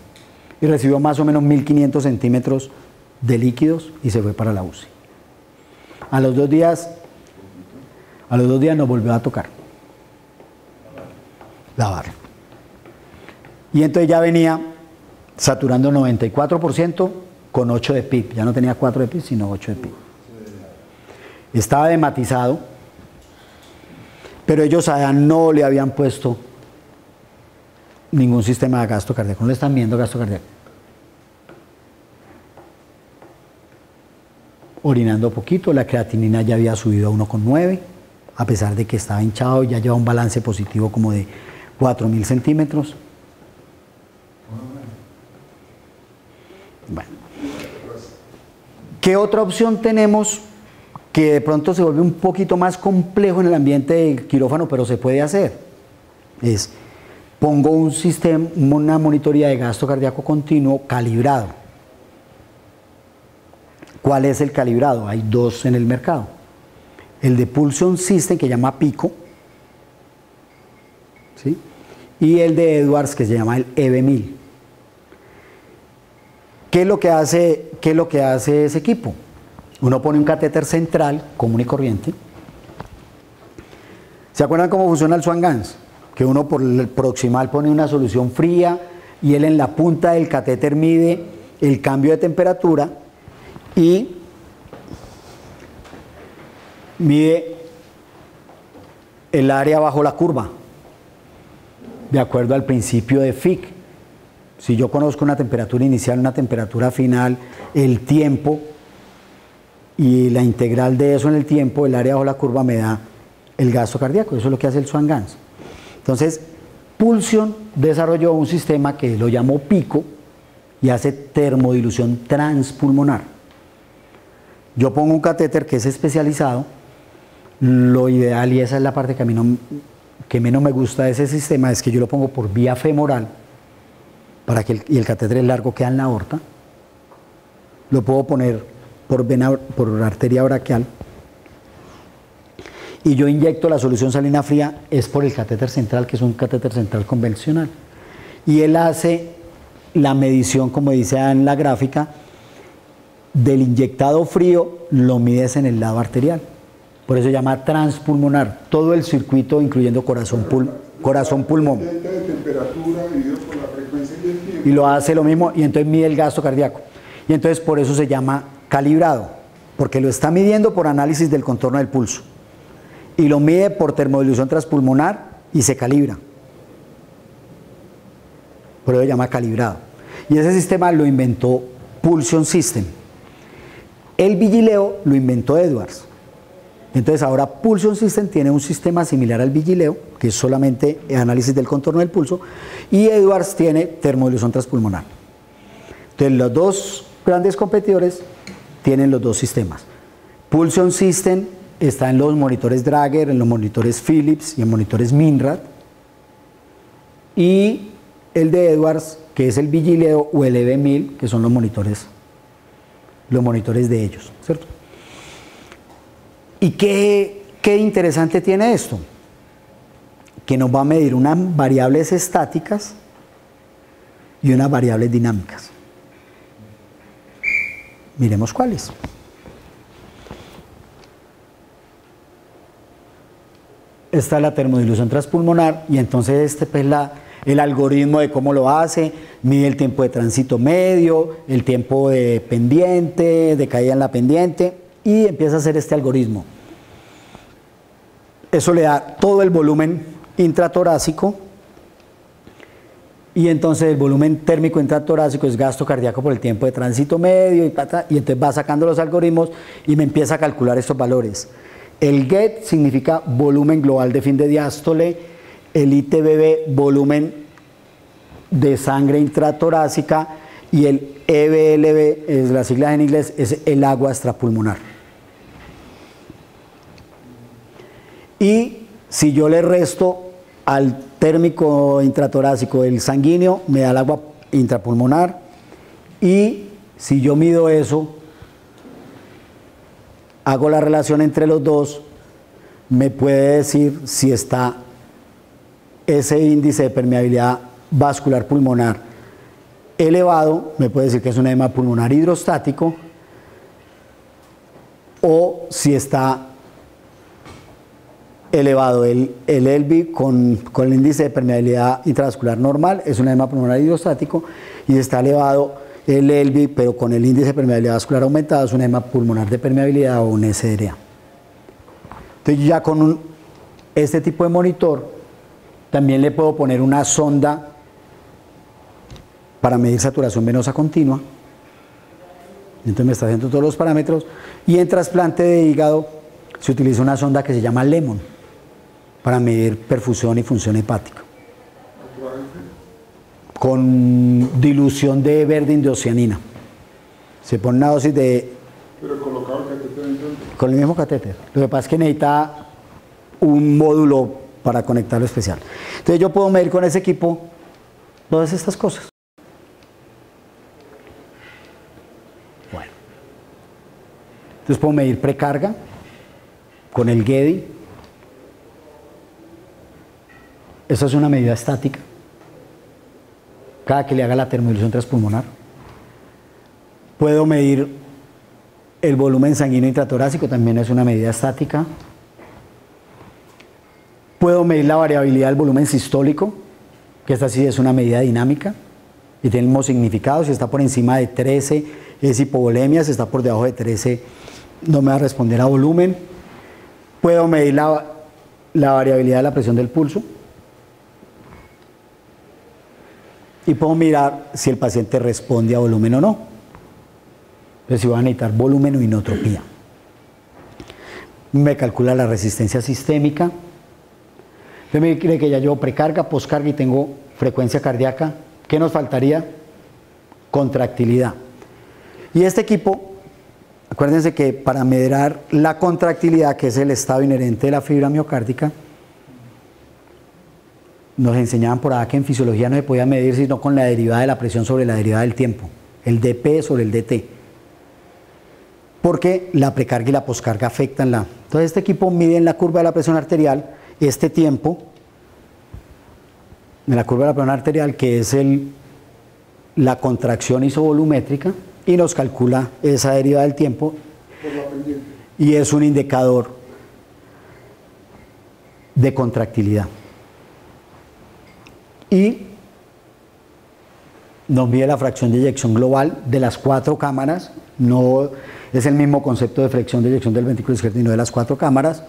y recibió más o menos 1500 centímetros de líquidos y se fue para la UCI. A los dos días nos volvió a tocar lavar. Y entonces ya venía saturando 94% con 8 de PIB. Ya no tenía 4 de PIB, sino 8 de PIB. Estaba dematizado, pero ellos allá no le habían puesto ningún sistema de gasto cardíaco. No le están viendo gasto cardíaco. Orinando poquito, la creatinina ya había subido a 1,9, a pesar de que estaba hinchado, ya lleva un balance positivo como de 4000 centímetros. Bueno. ¿Qué otra opción tenemos que de pronto se vuelve un poquito más complejo en el ambiente del quirófano, pero se puede hacer? Es, pongo un sistema, una monitoría de gasto cardíaco continuo calibrado. ¿Cuál es el calibrado? Hay dos en el mercado. El de Pulsion System, que se llama Pico, ¿sí? Y el de Edwards, que se llama el EB1000. ¿Qué es lo que hace ese equipo? Uno pone un catéter central, común y corriente. ¿Se acuerdan cómo funciona el Swan Ganz? Que uno por el proximal pone una solución fría y él en la punta del catéter mide el cambio de temperatura y mide el área bajo la curva, de acuerdo al principio de Fick. Si yo conozco una temperatura inicial, una temperatura final, el tiempo y la integral de eso en el tiempo, el área bajo la curva me da el gasto cardíaco. Eso es lo que hace el Swan-Ganz. Entonces, Pulsion desarrolló un sistema que lo llamó PICO y hace termodilución transpulmonar. Yo pongo un catéter que es especializado. Lo ideal, y esa es la parte que a mí que menos me gusta de ese sistema, es que yo lo pongo por vía femoral, para que y el catéter largo queda en la aorta. Lo puedo poner por arteria braquial. Y yo inyecto la solución salina fría, es por el catéter central, que es un catéter central convencional. Y él hace la medición, como dice en la gráfica, del inyectado frío, lo mides en el lado arterial. Por eso se llama transpulmonar. Todo el circuito, incluyendo corazón-pulmón. De temperatura dividido por la frecuencia y el tiempo. Y lo hace lo mismo, y entonces mide el gasto cardíaco. Y entonces por eso se llama calibrado, porque lo está midiendo por análisis del contorno del pulso. Y lo mide por termodilución transpulmonar y se calibra. Por eso se llama calibrado. Y ese sistema lo inventó Pulsion System. El Vigileo lo inventó Edwards. Entonces ahora Pulsion System tiene un sistema similar al Vigileo, que es solamente análisis del contorno del pulso, y Edwards tiene termodilución transpulmonar. Entonces los dos grandes competidores tienen los dos sistemas. Pulsion System está en los monitores Drager, en los monitores Philips y en monitores Minrad. Y el de Edwards, que es el Vigileo o el EV1000, que son los monitores de ellos, ¿cierto? ¿Y qué interesante tiene esto? Que nos va a medir unas variables estáticas y unas variables dinámicas. Miremos cuáles. Esta es la termodilución transpulmonar y entonces este pues el algoritmo de cómo lo hace, mide el tiempo de tránsito medio, el tiempo de pendiente, de caída en la pendiente, y empieza a hacer este algoritmo. Eso le da todo el volumen intratorácico, y entonces el volumen térmico intratorácico es gasto cardíaco por el tiempo de tránsito medio, y entonces va sacando los algoritmos y me empieza a calcular estos valores. El GET significa volumen global de fin de diástole, el ITBB, volumen de sangre intratorácica, y el EBLB, es la sigla en inglés, es el agua extrapulmonar. Y si yo le resto al térmico intratorácico el sanguíneo, me da el agua intrapulmonar, y si yo mido eso, hago la relación entre los dos, me puede decir si está ese índice de permeabilidad vascular pulmonar elevado, me puede decir que es un edema pulmonar hidrostático, o si está elevado el ELVI con el índice de permeabilidad intravascular normal, es un edema pulmonar hidrostático, y si está elevado el ELVI pero con el índice de permeabilidad vascular aumentado, es un edema pulmonar de permeabilidad o un SDRA. Entonces ya con este tipo de monitor también le puedo poner una sonda para medir saturación venosa continua. Entonces me está haciendo todos los parámetros. Y en trasplante de hígado se utiliza una sonda que se llama Lemon para medir perfusión y función hepática. Con dilución de verdiindocianina. Se pone una dosis de... Pero colocado el catéter dentro. Con el mismo catéter. Lo que pasa es que necesita un módulo para conectarlo especial. Entonces yo puedo medir con ese equipo todas estas cosas. Bueno. Entonces puedo medir precarga con el GEDI. Eso es una medida estática. Cada que le haga la termodilución transpulmonar. Puedo medir el volumen sanguíneo intratorácico, también es una medida estática. Puedo medir la variabilidad del volumen sistólico, que esta sí es una medida dinámica y tiene el mismo significado. Si está por encima de 13 es hipovolemia, si está por debajo de 13 no me va a responder a volumen. Puedo medir la variabilidad de la presión del pulso y puedo mirar si el paciente responde a volumen o no. Entonces, si va a necesitar volumen o inotropía. Me calcula la resistencia sistémica. Entonces me cree que ya llevo precarga, poscarga y tengo frecuencia cardíaca. ¿Qué nos faltaría? Contractilidad. Y este equipo, acuérdense que para medir la contractilidad, que es el estado inherente de la fibra miocárdica, nos enseñaban por acá que en fisiología no se podía medir sino con la derivada de la presión sobre la derivada del tiempo, el dP sobre el dt, porque la precarga y la poscarga afectan la... Entonces este equipo mide en la curva de la presión arterial este tiempo, en la curva de la presión arterial, que es la contracción isovolumétrica, y nos calcula esa derivada del tiempo, y es un indicador de contractilidad. Y nos mide la fracción de eyección global de las 4 cámaras, no es el mismo concepto de fracción de eyección del ventrículo izquierdo y no de las 4 cámaras,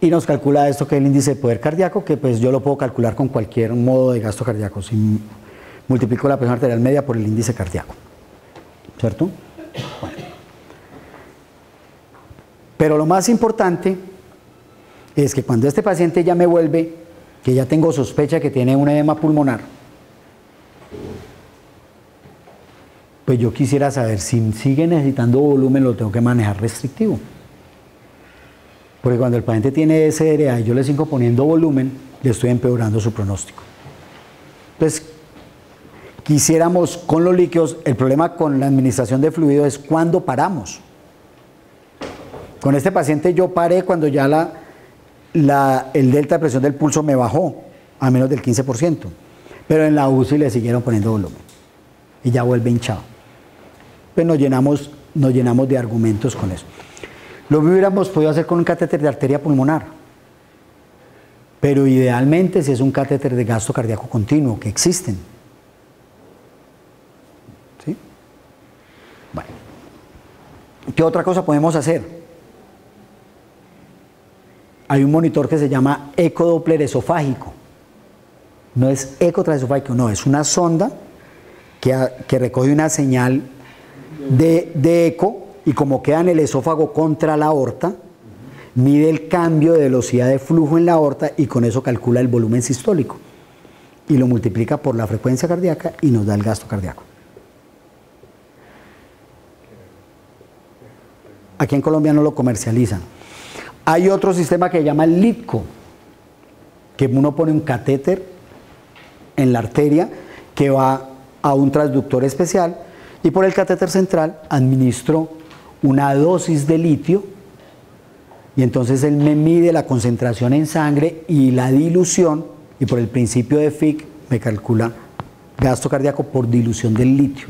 y nos calcula esto que es el índice de poder cardíaco, que pues yo lo puedo calcular con cualquier modo de gasto cardíaco, si multiplico la presión arterial media por el índice cardíaco, ¿cierto? Bueno. Pero lo más importante es que cuando este paciente ya me vuelve, que ya tengo sospecha que tiene un edema pulmonar, pues yo quisiera saber si sigue necesitando volumen, lo tengo que manejar restrictivo. Porque cuando el paciente tiene SRA y yo le sigo poniendo volumen, le estoy empeorando su pronóstico. Entonces, quisiéramos con los líquidos, el problema con la administración de fluido es cuándo paramos. Con este paciente yo paré cuando ya el delta de presión del pulso me bajó a menos del 15%, pero en la UCI le siguieron poniendo volumen y ya vuelve hinchado. Pues nos llenamos de argumentos con eso. Lo hubiéramos podido hacer con un catéter de arteria pulmonar, pero idealmente si es un catéter de gasto cardíaco continuo, que existen. ¿Sí? Bueno, ¿qué otra cosa podemos hacer? Hay un monitor que se llama ecodoppler esofágico. No es eco transesofágico, no, es una sonda que recoge una señal de eco, y como queda en el esófago contra la aorta, mide el cambio de velocidad de flujo en la aorta y con eso calcula el volumen sistólico y lo multiplica por la frecuencia cardíaca y nos da el gasto cardíaco. Aquí en Colombia no lo comercializan. Hay otro sistema que se llama el LITCO, que uno pone un catéter en la arteria que va a un transductor especial y por el catéter central administro una dosis de litio y entonces él me mide la concentración en sangre y la dilución y por el principio de Fick me calcula gasto cardíaco por dilución del litio.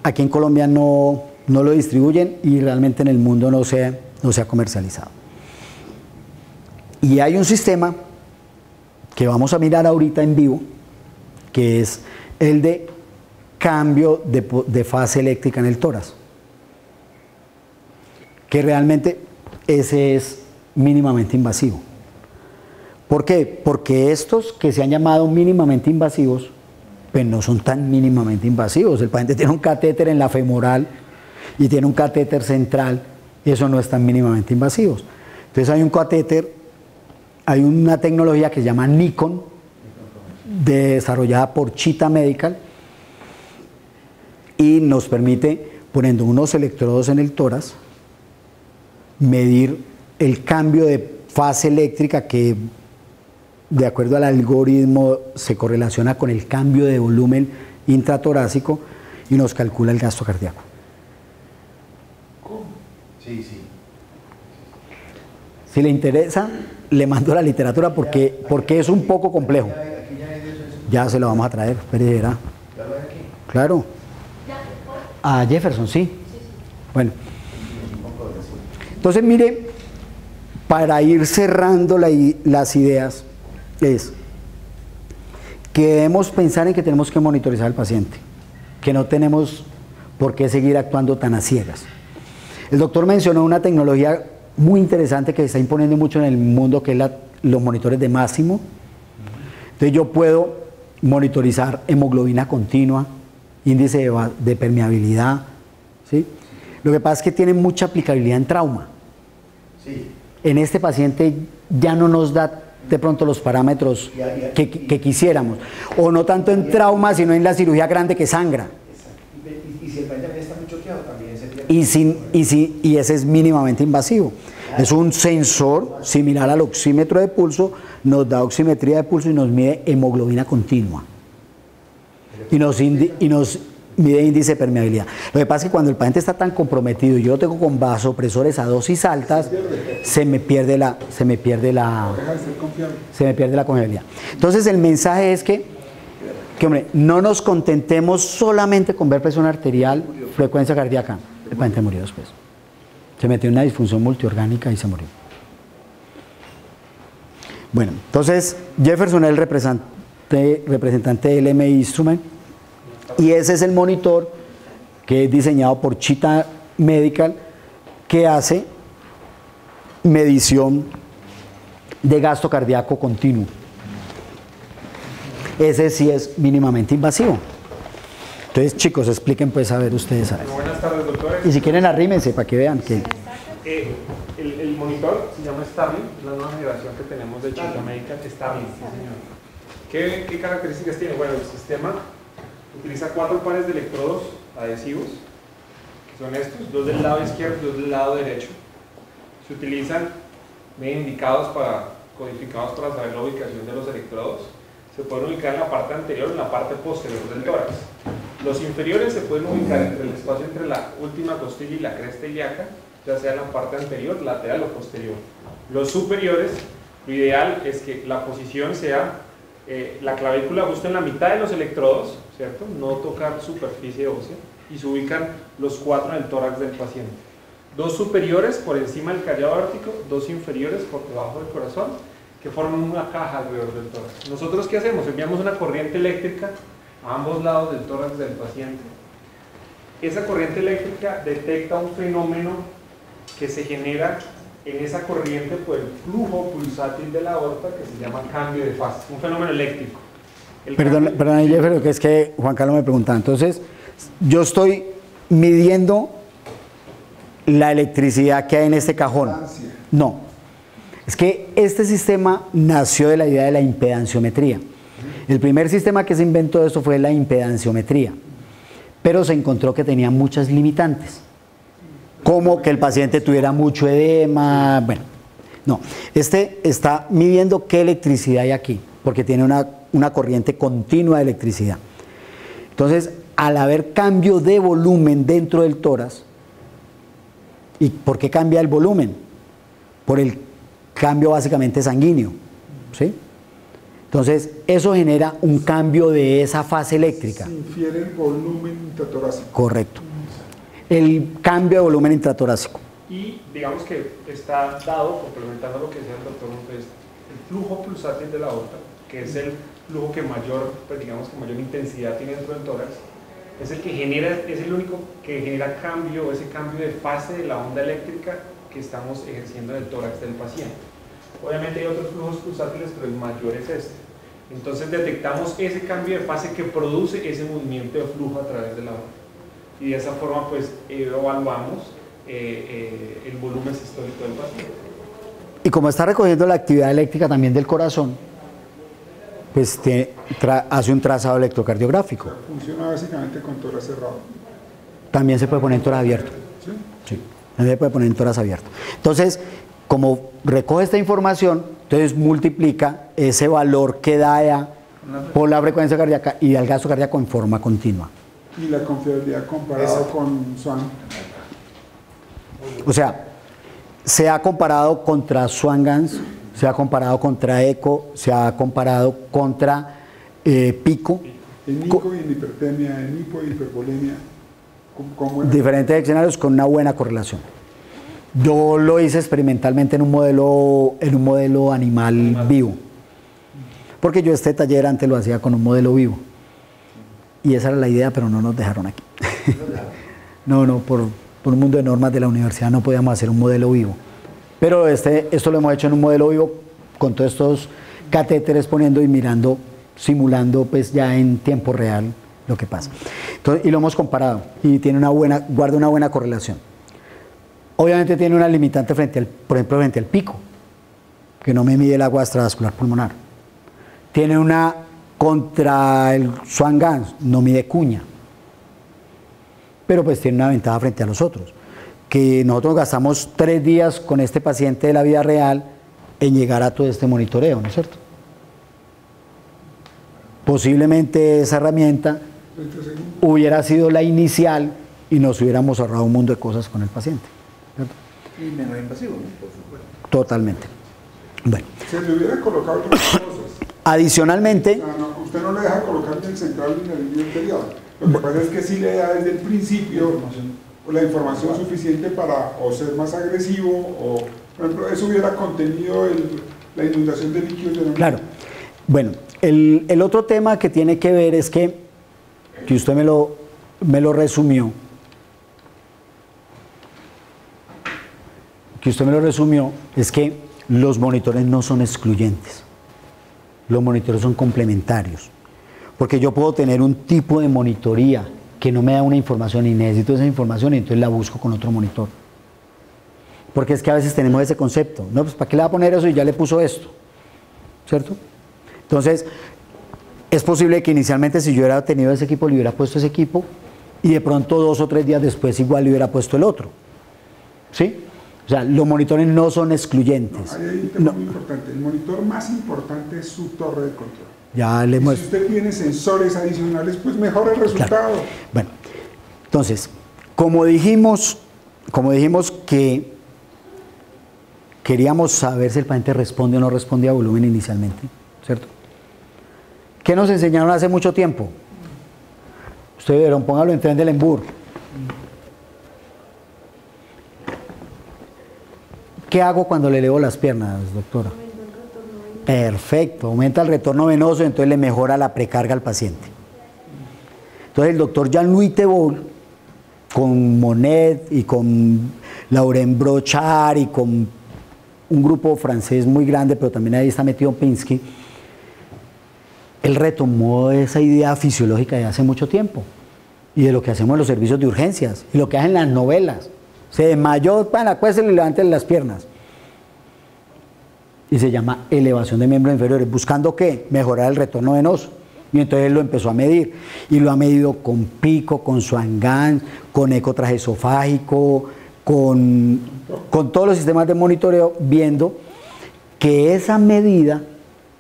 Aquí en Colombia no lo distribuyen y realmente en el mundo no se ha comercializado. Y hay un sistema que vamos a mirar ahorita en vivo, que es el de cambio de fase eléctrica en el tórax, que realmente ese es mínimamente invasivo. ¿Por qué? Porque estos que se han llamado mínimamente invasivos, pues no son tan mínimamente invasivos. El paciente tiene un catéter en la femoral y tiene un catéter central, eso no es tan mínimamente invasivos. Entonces hay un catéter, hay una tecnología que se llama Nikon, desarrollada por Cheetah Medical, y nos permite, poniendo unos electrodos en el tórax, medir el cambio de fase eléctrica que, de acuerdo al algoritmo, se correlaciona con el cambio de volumen intratorácico y nos calcula el gasto cardíaco. ¿Cómo? Sí. Si le interesa, le mando la literatura porque es un poco complejo. Ya se lo vamos a traer, verá. Claro. A Jefferson, sí. Bueno. Entonces, mire, para ir cerrando las ideas, es que debemos pensar en que tenemos que monitorizar al paciente, que no tenemos por qué seguir actuando tan a ciegas. El doctor mencionó una tecnología muy interesante que se está imponiendo mucho en el mundo, que es los monitores de Máximo. Entonces yo puedo monitorizar hemoglobina continua, índice de permeabilidad, ¿sí? Lo que pasa es que tiene mucha aplicabilidad en trauma. Sí. En este paciente ya no nos da de pronto los parámetros que quisiéramos, o no tanto en trauma, sino en la cirugía grande que sangra. Y si el paciente también está muy choqueado, también se pierde. Y ese es mínimamente invasivo. Es un sensor similar al oxímetro de pulso, nos da oximetría de pulso y nos mide hemoglobina continua. Y nos mide índice de permeabilidad. Lo que pasa es que cuando el paciente está tan comprometido y yo lo tengo con vasopresores a dosis altas, se me pierde la confiabilidad. Entonces el mensaje es que hombre, no nos contentemos solamente con ver presión arterial, frecuencia cardíaca. El paciente murió después. Se metió en una disfunción multiorgánica y se murió. Bueno, entonces Jefferson es el representante del LMI Instrument, y ese es el monitor que es diseñado por Cheetah Medical, que hace medición de gasto cardíaco continuo. Ese sí es mínimamente invasivo. Entonces, chicos, expliquen pues a ver ustedes. Buenas tardes, doctores. Y si quieren arrímense para que vean que... El monitor se llama Starling, es la nueva generación que tenemos de Cheetah Medical. Starling, sí señor. ¿Qué características tiene? Bueno, el sistema utiliza 4 pares de electrodos adhesivos, que son estos, 2 del lado izquierdo y 2 del lado derecho. Se utilizan bien indicados codificados para saber la ubicación de los electrodos. Se pueden ubicar en la parte anterior o en la parte posterior del tórax. Los inferiores se pueden ubicar entre el espacio entre la última costilla y la cresta ilíaca, ya sea en la parte anterior, lateral o posterior. Los superiores, lo ideal es que la posición sea la clavícula justo en la mitad de los electrodos, ¿cierto? No tocar superficie ósea, y se ubican los 4 en el tórax del paciente. 2 superiores por encima del callado aórtico, 2 inferiores por debajo del corazón, que forman una caja alrededor del tórax. ¿Nosotros qué hacemos? Enviamos una corriente eléctrica a ambos lados del tórax del paciente. Esa corriente eléctrica detecta un fenómeno que se genera en esa corriente por el flujo pulsátil de la aorta, que se llama cambio de fase, un fenómeno eléctrico. Perdón, Jefferson, que es que Juan Carlos me preguntaba. Entonces, yo estoy midiendo la electricidad que hay en este cajón. No. Es que este sistema nació de la idea de la impedanciometría. El primer sistema que se inventó de esto fue la impedanciometría, pero se encontró que tenía muchas limitantes, como que el paciente tuviera mucho edema. Bueno, no, este está midiendo qué electricidad hay aquí, porque tiene una corriente continua de electricidad. Entonces, al haber cambio de volumen dentro del tórax, ¿y por qué cambia el volumen? Por el cambio básicamente sanguíneo, ¿sí? Entonces, eso genera un cambio de esa fase eléctrica. Se infiere el volumen intratorácico. Correcto. El cambio de volumen intratorácico. Y digamos que está dado, complementando lo que decía el doctor Montes, el flujo pulsátil de la aorta, que es el flujo que mayor, pues digamos que mayor intensidad tiene dentro del tórax, es el que genera, es el único que genera cambio, ese cambio de fase de la onda eléctrica que estamos ejerciendo en el tórax del paciente. Obviamente hay otros flujos pulsátiles, pero el mayor es este. Entonces detectamos ese cambio de fase que produce ese movimiento de flujo a través de la aorta. Y de esa forma pues evaluamos el volumen sistólico del paciente. Y como está recogiendo la actividad eléctrica también del corazón, pues hace un trazado electrocardiográfico. Funciona básicamente con tórax cerrado. También se puede poner en tórax abierto. ¿Sí? Sí, también se puede poner en tórax abierto. Entonces, como recoge esta información, entonces multiplica ese valor que da por la frecuencia cardíaca y al gasto cardíaco en forma continua. Y la confiabilidad comparada con Swan. O sea, se ha comparado contra Swan-Ganz, se ha comparado contra ECO, se ha comparado contra PICO. En ICO y en hipertemia, en hipo y hipervolemia. Diferentes escenarios con una buena correlación. Yo lo hice experimentalmente en un modelo animal vivo, porque yo este taller antes lo hacía con un modelo vivo y esa era la idea, pero no nos dejaron aquí. No, por un mundo de normas de la universidad no podíamos hacer un modelo vivo. Pero esto lo hemos hecho en un modelo vivo con todos estos catéteres poniendo y mirando, simulando pues ya en tiempo real lo que pasa. Entonces, y lo hemos comparado y tiene guarda una buena correlación. Obviamente tiene una limitante por ejemplo, frente al pico, que no me mide el agua extravascular pulmonar. Tiene una contra el Swan-Ganz, no mide cuña. Pero pues tiene una ventaja frente a los otros, que nosotros gastamos 3 días con este paciente de la vida real en llegar a todo este monitoreo, ¿no es cierto? Posiblemente esa herramienta hubiera sido la inicial y nos hubiéramos ahorrado un mundo de cosas con el paciente, ¿cierto? Y menos invasivo, ¿no? Por supuesto. Totalmente. Bueno. Se le hubiera colocado otras cosas. Adicionalmente... O sea, no, usted no le deja colocar ni el central ni el línea anterior. Lo que pasa es que sí le da desde el principio la información suficiente para o ser más agresivo o, por ejemplo, eso hubiera contenido la inundación de líquidos de la... Claro. Bueno, el otro tema que tiene que ver es que usted me lo resumió, es que los monitores no son excluyentes, los monitores son complementarios, porque yo puedo tener un tipo de monitoría que no me da una información y necesito esa información y entonces la busco con otro monitor. Porque es que a veces tenemos ese concepto, no, pues ¿para qué le va a poner eso y ya le puso esto? ¿Cierto? Entonces, es posible que inicialmente si yo hubiera tenido ese equipo, le hubiera puesto ese equipo y de pronto 2 o 3 días después igual le hubiera puesto el otro. ¿Sí? O sea, los monitores no son excluyentes. No, hay un tema muy importante. El monitor más importante es su torre de control. Ya le y hemos... si usted tiene sensores adicionales, pues mejora el resultado. Claro. Bueno, entonces, como dijimos que queríamos saber si el paciente responde o no responde a volumen inicialmente, ¿cierto? ¿Qué nos enseñaron hace mucho tiempo? Ustedes vieron, póngalo en Trendelenburg. ¿Qué hago cuando le elevo las piernas, doctora? Perfecto, aumenta el retorno venoso, entonces le mejora la precarga al paciente. Entonces el doctor Jean-Louis Teboul, con Monet y con Laurent Brochard y con un grupo francés muy grande, pero también ahí está metido Pinsky, él retomó esa idea fisiológica de hace mucho tiempo y de lo que hacemos en los servicios de urgencias y lo que hacen las novelas. Se desmayó, para acuérdese y levanten las piernas. Y se llama elevación de miembros inferiores. ¿Buscando qué? Mejorar el retorno venoso. Y entonces él lo empezó a medir. Y lo ha medido con pico, con Swan-Ganz, con eco transesofágico, con todos los sistemas de monitoreo, viendo que esa medida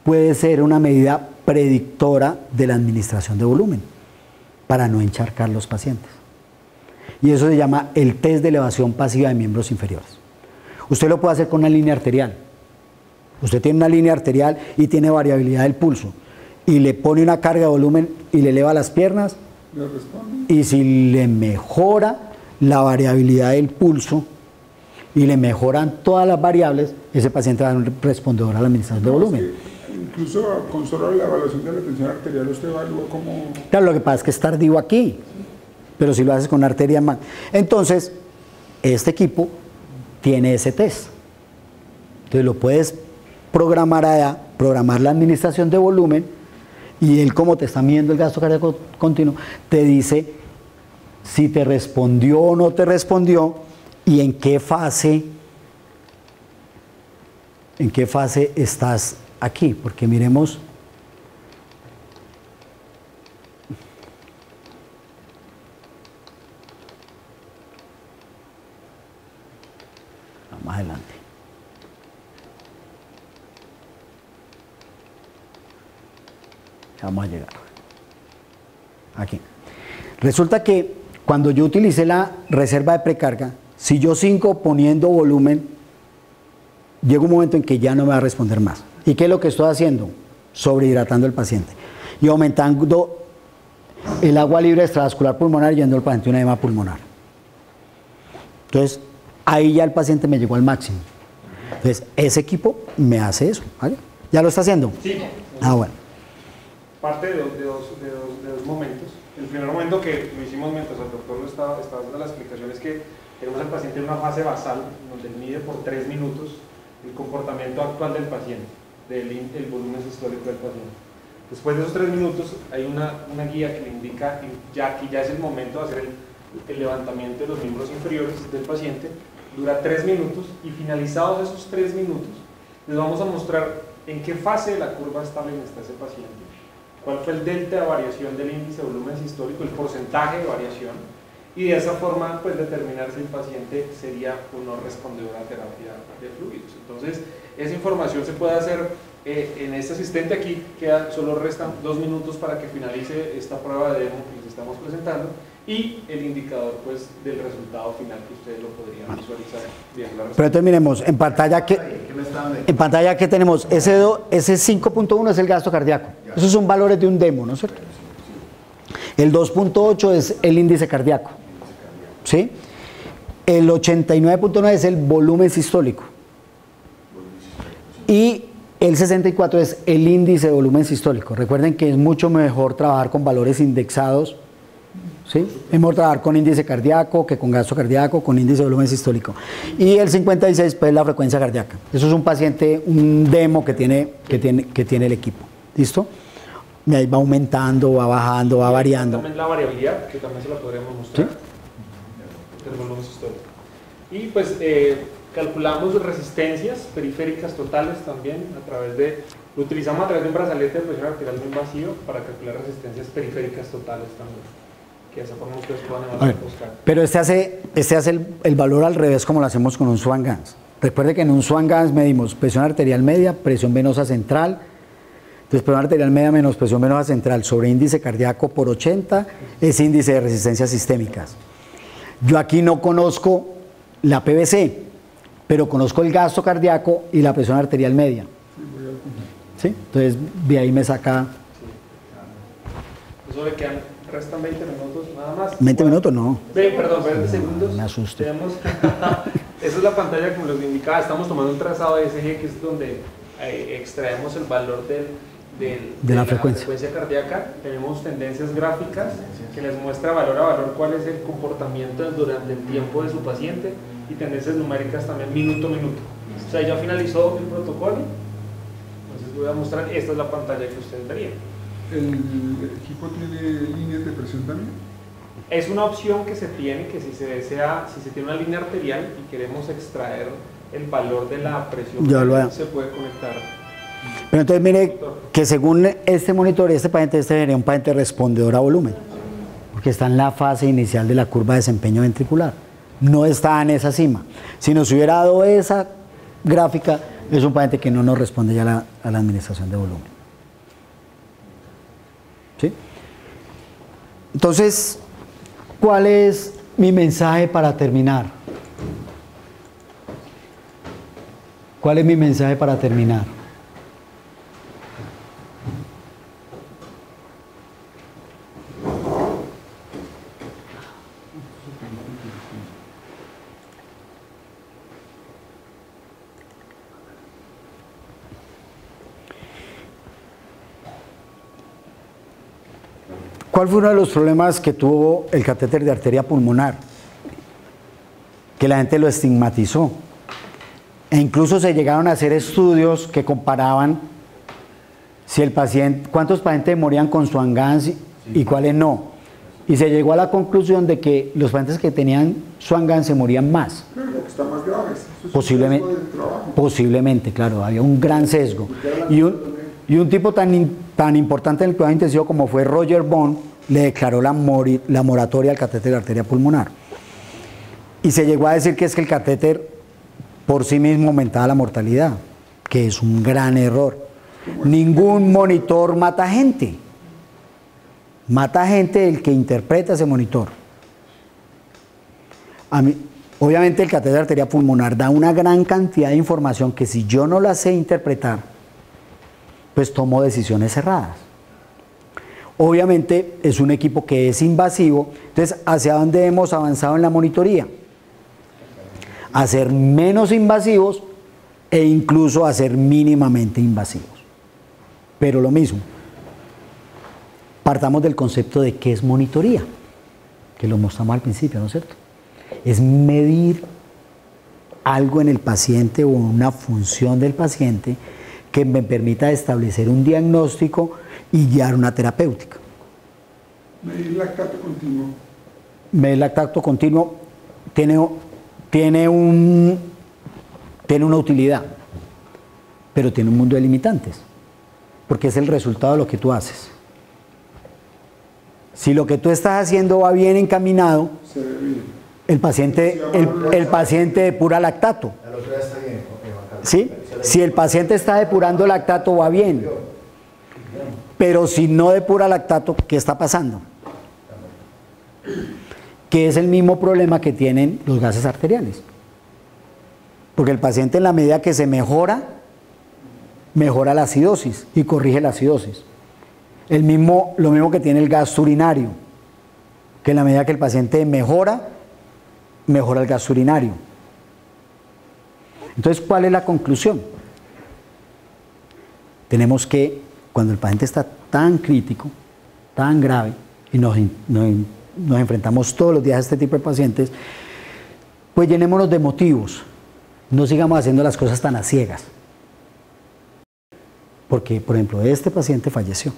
puede ser una medida predictora de la administración de volumen para no encharcar los pacientes. Y eso se llama el test de elevación pasiva de miembros inferiores. Usted lo puede hacer con una línea arterial. Usted tiene una línea arterial y tiene variabilidad del pulso y le pone una carga de volumen y le eleva las piernas y si le mejora la variabilidad del pulso y le mejoran todas las variables, ese paciente va a ser un respondedor a la administración de volumen. Incluso con solo la evaluación de la tensión arterial usted evalúa como... Claro, lo que pasa es que es tardío aquí, pero si lo haces con arteria más. Entonces, este equipo tiene ese test. Entonces lo puedes programar allá, programar la administración de volumen y él, como te está midiendo el gasto cardíaco continuo, te dice si te respondió o no te respondió y en qué fase estás aquí, porque miremos. Más adelante. Vamos a llegar. Aquí. Resulta que cuando yo utilicé la reserva de precarga, si yo sigo poniendo volumen, llega un momento en que ya no me va a responder más. ¿Y qué es lo que estoy haciendo? Sobrehidratando al paciente y aumentando el agua libre extravascular pulmonar yendo al paciente una edema pulmonar. Entonces, ahí ya el paciente me llegó al máximo. Entonces, ese equipo me hace eso, ¿vale? ¿Ya lo está haciendo? Sí. Ah, bueno. Parte de dos momentos. El primer momento que lo hicimos mientras el doctor lo estaba dando la explicación es que Tenemos al paciente en una fase basal, donde mide por 3 minutos el comportamiento actual del paciente, el volumen sistólico del paciente. Después de esos 3 minutos hay una guía que le indica que ya es el momento de hacer el levantamiento de los miembros inferiores del paciente. Dura 3 minutos y finalizados esos 3 minutos les vamos a mostrar en qué fase de la curva estable está ese paciente, cuál fue el delta de variación del índice de volumen sistólico, el porcentaje de variación, y de esa forma pues determinar si el paciente sería o no respondedor a terapia de fluidos. Entonces esa información se puede hacer en este asistente. Aquí solo restan 2 minutos para que finalice esta prueba de demo que les estamos presentando, y el indicador pues del resultado final que ustedes lo podrían visualizar bien. Pero terminemos en pantalla que tenemos ese 5.1 es el gasto cardíaco. Esos son valores de un demo, ¿no es cierto? El 2.8 es el índice cardíaco, ¿sí? El 89.9 es el volumen sistólico y el 64 es el índice de volumen sistólico. Recuerden que es mucho mejor trabajar con valores indexados, ¿sí? Es mejor trabajar con índice cardíaco que con gasto cardíaco, con índice de volumen sistólico. Y el 56 pues la frecuencia cardíaca. Eso es un paciente, un demo que tiene el equipo. ¿Listo? Y ahí va aumentando, va bajando, va variando. También la variabilidad, que también se la podremos mostrar, ¿sí? Del volumen sistólico. Y pues calculamos resistencias periféricas totales también lo utilizamos a través de un brazalete de presión arterial no invasivo para calcular resistencias periféricas totales también, que de esa forma ustedes puedan buscar. Pero este hace el valor al revés, como lo hacemos con un Swan-Ganz. Recuerde que en un Swan-Ganz medimos presión arterial media, presión venosa central. Entonces, presión arterial media menos presión venosa central sobre índice cardíaco por 80 es índice de resistencias sistémicas. Yo aquí no conozco la PVC, pero conozco el gasto cardíaco y la presión arterial media. ¿Sí? Entonces, de ahí me saca... Eso le quedan, restan 20 minutos nada más. 20 minutos no. Perdón, 20 segundos. Me asusto. Esa es la pantalla como les indicaba. Estamos tomando un trazado de ECG, que es donde extraemos el valor de la frecuencia cardíaca. Tenemos tendencias gráficas que les muestra valor a valor cuál es el comportamiento durante el tiempo de su paciente, y tendencias numéricas también minuto a minuto. O sea, ya finalizó el protocolo. Entonces voy a mostrar, esta es la pantalla que ustedes verían. ¿El equipo tiene líneas de presión también? Es una opción que se tiene, que si se desea, si se tiene una línea arterial y queremos extraer el valor de la presión, se puede conectar. Pero entonces mire que según este monitor, este paciente sería un paciente respondedor a volumen, porque está en la fase inicial de la curva de desempeño ventricular, no está en esa cima. Si nos hubiera dado esa gráfica, es un paciente que no nos responde ya a la administración de volumen. ¿Sí? Entonces, ¿cuál es mi mensaje para terminar? ¿Cuál es mi mensaje para terminar? ¿Cuál fue uno de los problemas que tuvo el catéter de arteria pulmonar? Que la gente lo estigmatizó. E incluso se llegaron a hacer estudios que comparaban si el paciente, cuántos pacientes morían con Swan-Ganz y cuáles no. Y se llegó a la conclusión de que los pacientes que tenían Swan-Ganz se morían más. Claro, porque están más graves. Posiblemente, claro, había un gran sesgo. Y un tipo tan importante en el cuidado intensivo como fue Roger Bond, le declaró la moratoria al catéter de arteria pulmonar. Y se llegó a decir que es que el catéter por sí mismo aumentaba la mortalidad, que es un gran error. Ningún monitor mata gente. Mata gente el que interpreta ese monitor. Obviamente el catéter de arteria pulmonar da una gran cantidad de información que si yo no la sé interpretar, pues tomo decisiones erradas. Obviamente es un equipo que es invasivo, entonces ¿hacia dónde hemos avanzado en la monitoría? A ser menos invasivos e incluso a ser mínimamente invasivos. Pero lo mismo, partamos del concepto de qué es monitoría, que lo mostramos al principio, ¿no es cierto? es medir algo en el paciente o una función del paciente que me permita establecer un diagnóstico y guiar una terapéutica. Medir lactato continuo. Medir lactato continuo tiene una utilidad, pero tiene un mundo de limitantes, porque es el resultado de lo que tú haces. Si lo que tú estás haciendo va bien encaminado, Se ve bien. el paciente depura lactato. La otra está bien, Juan Carlos. ¿Sí? Si el paciente está depurando lactato, va bien. Pero si no depura lactato, ¿qué está pasando? Que es el mismo problema que tienen los gases arteriales. Porque el paciente, en la medida que se mejora la acidosis y corrige la acidosis. Lo mismo que tiene el gasto urinario, que en la medida que el paciente mejora el gasto urinario. Entonces, ¿cuál es la conclusión? Tenemos que, cuando el paciente está tan crítico, tan grave, y nos enfrentamos todos los días a este tipo de pacientes, pues llenémonos de motivos, no sigamos haciendo las cosas tan a ciegas. Porque, por ejemplo, este paciente falleció.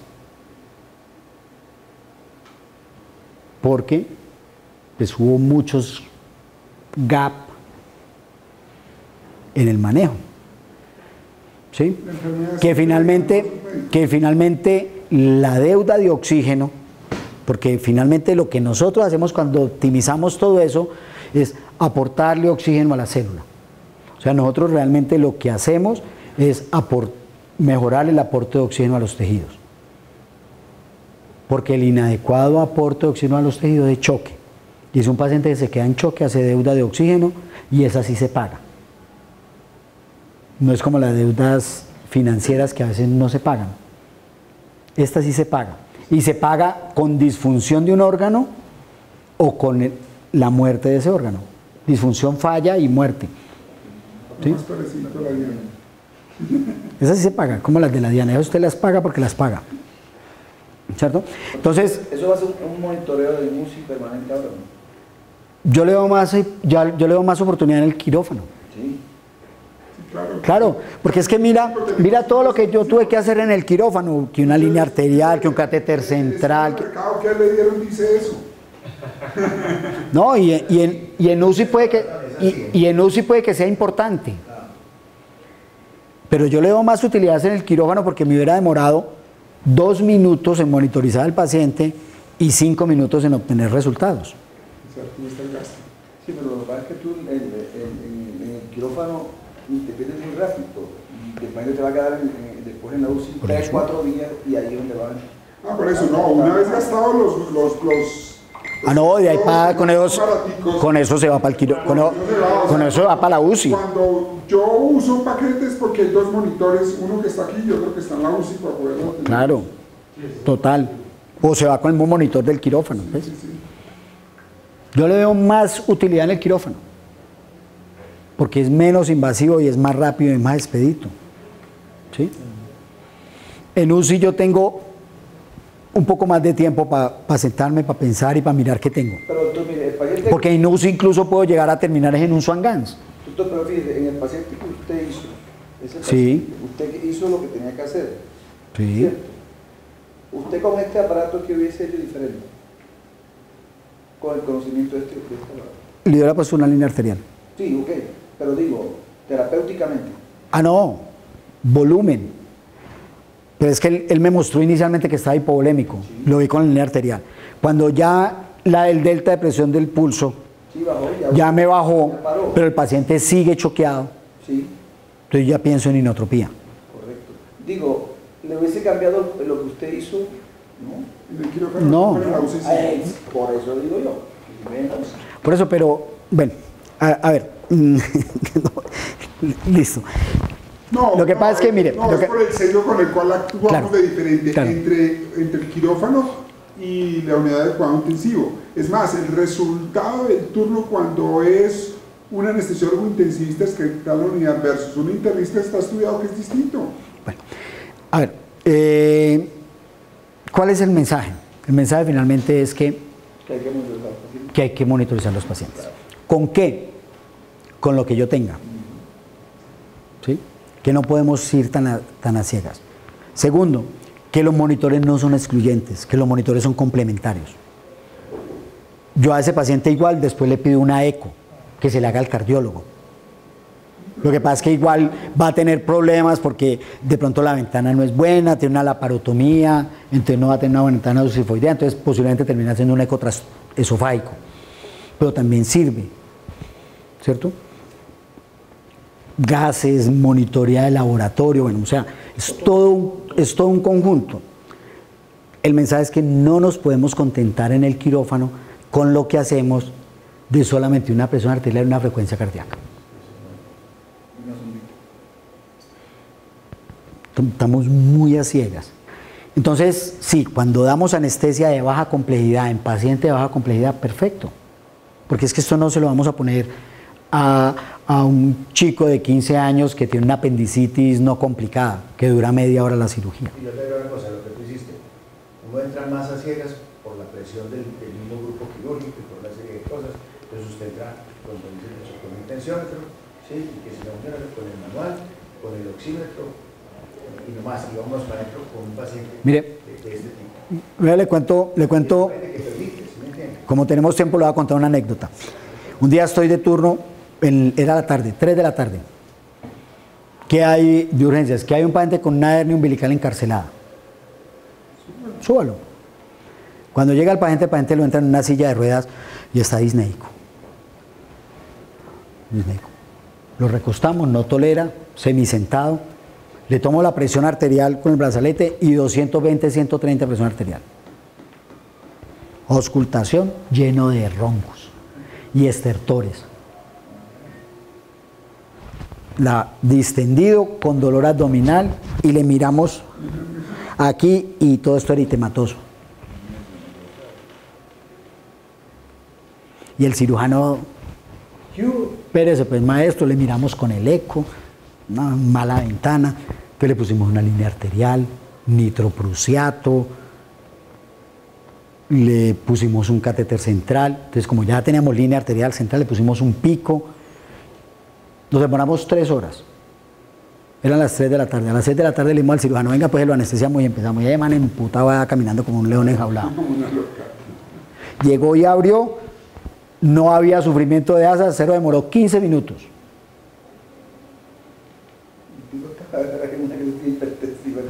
Porque pues, hubo muchos gap en el manejo. ¿Sí? Que finalmente la deuda de oxígeno, porque finalmente lo que nosotros hacemos cuando optimizamos todo eso es aportarle oxígeno a la célula. O sea, nosotros realmente lo que hacemos es mejorar el aporte de oxígeno a los tejidos. Porque el inadecuado aporte de oxígeno a los tejidos es choque. Y es un paciente que se queda en choque, hace deuda de oxígeno y esa sí se paga. No es como las deudas financieras que a veces no se pagan. Esta sí se paga. Y se paga con disfunción de un órgano o con la muerte de ese órgano. Disfunción, falla y muerte. ¿Sí? Más parecido a la Diana. Esa sí se paga, como las de la Diana. Esas usted las paga porque las paga. ¿Cierto? Entonces, ¿eso va a ser un monitoreo de música permanente ahora, no? yo le veo más oportunidad en el quirófano. Sí. Claro, porque es que mira todo lo que yo tuve que hacer en el quirófano, que una línea arterial, que un catéter central. El mercado que le dieron dice eso. No, y en UCI puede que sea importante. Pero yo le veo más utilidad en el quirófano porque me hubiera demorado 2 minutos en monitorizar al paciente y 5 minutos en obtener resultados. Sí, pero lo que pasa es que tú en el quirófano te pierdes muy rápido y después te va a quedar después en la UCI 3, 4 días y ahí es donde van. Ah, por eso no, una vez gastados no, de ahí para con eso se va para el quirófano, con eso va para la UCI. Cuando yo uso paquetes porque hay 2 monitores, uno que está aquí y otro que está en la UCI para poderlo tener. Claro, total. O se va con el mismo monitor del quirófano. ¿Ves? Sí, sí. Yo le veo más utilidad en el quirófano, porque es menos invasivo y es más rápido y más expedito. ¿Sí? En UCI yo tengo un poco más de tiempo para sentarme, para pensar y para mirar qué tengo. Pero tú, mire, el paciente... Porque en UCI incluso puedo llegar a terminar en un Swan-Ganz. Pero fíjese, en el paciente que usted hizo, Sí. usted hizo lo que tenía que hacer. Sí. ¿Cierto? Usted con este aparato, ¿qué hubiese hecho diferente? Con el conocimiento de este aparato. Le hubiera puesto una línea arterial. Sí, ok, pero digo, terapéuticamente. Ah, no, volumen. Pero es que él me mostró inicialmente que estaba hipovolémico. Sí. Lo vi con la línea arterial. Cuando ya el delta de presión del pulso sí, bajó, ya me bajó, pero el paciente sigue choqueado. Sí. Entonces ya pienso en inotropía. Correcto. Digo, ¿le hubiese cambiado lo que usted hizo? ¿No? No. Por eso digo yo. Por eso, pero, bueno, a ver. Listo. No, lo que pasa es que, mire... No, es por el sello con el cual actuamos claro, de diferente claro. entre el quirófano y la unidad de cuidado intensivo. Es más, el resultado del turno cuando es un anestesiólogo intensivista es que está en la unidad versus un internista está estudiado que es distinto. Bueno, a ver, ¿cuál es el mensaje? El mensaje finalmente es que hay que monitorizar los pacientes. ¿Con qué? Con lo que yo tenga. ¿Sí? Que no podemos ir tan a ciegas. Segundo, que los monitores no son excluyentes, que los monitores son complementarios. Yo a ese paciente igual después le pido una eco, que se le haga al cardiólogo. Lo que pasa es que igual va a tener problemas porque de pronto la ventana no es buena, tiene una laparotomía, entonces no va a tener una ventana sifoidea, entonces posiblemente termina haciendo un eco esofágico. Pero también sirve, ¿cierto? Gases, monitoría de laboratorio, bueno, o sea, es todo un conjunto. El mensaje es que no nos podemos contentar en el quirófano con lo que hacemos de solamente una presión arterial y una frecuencia cardíaca. Estamos muy a ciegas. Entonces, sí, cuando damos anestesia de baja complejidad en paciente de baja complejidad, perfecto. Porque es que esto no se lo vamos a poner a un chico de 15 años que tiene una apendicitis no complicada, que dura media hora la cirugía. Y yo te digo una cosa, lo que tú hiciste, uno entra más a ciegas por la presión del mismo grupo quirúrgico y por una serie de cosas. Entonces usted entra con un intensiómetro, ¿sí? Y que se funciona con el manual, con el oxímetro, y nomás, y vamos para adentro con un paciente Mire, de este tipo. Mira, le cuento, como tenemos tiempo, le voy a contar una anécdota. Un día estoy de turno, era la tarde, 3 de la tarde. ¿Qué hay de urgencias? Que hay un paciente con una hernia umbilical encarcelada. Súbalo. Cuando llega el paciente lo entra en una silla de ruedas y está disneico. Lo recostamos, no tolera, semisentado. Le tomo la presión arterial con el brazalete y 220, 130 presión arterial. Auscultación lleno de roncos y estertores. Distendido con dolor abdominal y le miramos aquí y todo esto eritematoso. Y el cirujano, espérese pues maestro, le miramos con el eco, una mala ventana, que le pusimos una línea arterial, nitroprusiato, le pusimos un catéter central, entonces como ya teníamos línea arterial central, le pusimos un pico, nos demoramos 3 horas, eran las 3 de la tarde, a las 6 de la tarde le dimos al cirujano, venga pues lo anestesiamos y empezamos, ya de man emputado va caminando como un león enjaulado. Llegó y abrió, no había sufrimiento de asa, cero, demoró 15 minutos.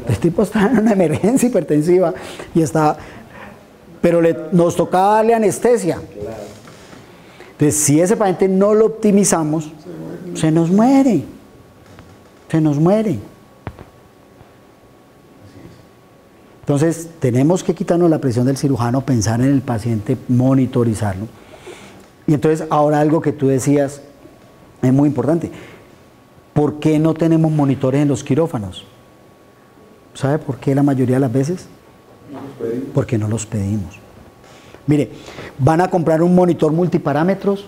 El tipo estaba en una emergencia hipertensiva y estaba, pero nos tocaba darle anestesia. Entonces, si ese paciente no lo optimizamos, se nos muere. Entonces, tenemos que quitarnos la presión del cirujano, pensar en el paciente, monitorizarlo. Y entonces, ahora algo que tú decías es muy importante. ¿Por qué no tenemos monitores en los quirófanos? ¿Sabe por qué la mayoría de las veces? Porque no los pedimos. Mire, van a comprar un monitor multiparámetros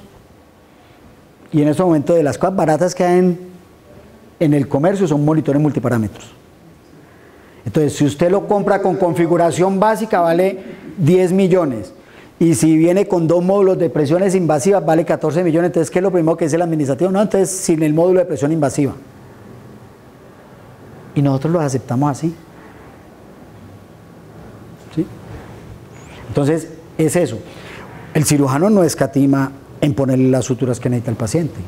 y en ese momento de las cosas baratas que hay en el comercio son monitores multiparámetros. Entonces, si usted lo compra con configuración básica vale 10 millones y si viene con 2 módulos de presiones invasivas vale 14 millones, entonces ¿qué es lo primero que dice el administrativo? No, entonces sin el módulo de presión invasiva. Y nosotros los aceptamos así. ¿Sí? Entonces, es eso. El cirujano no escatima en ponerle las suturas que necesita el paciente.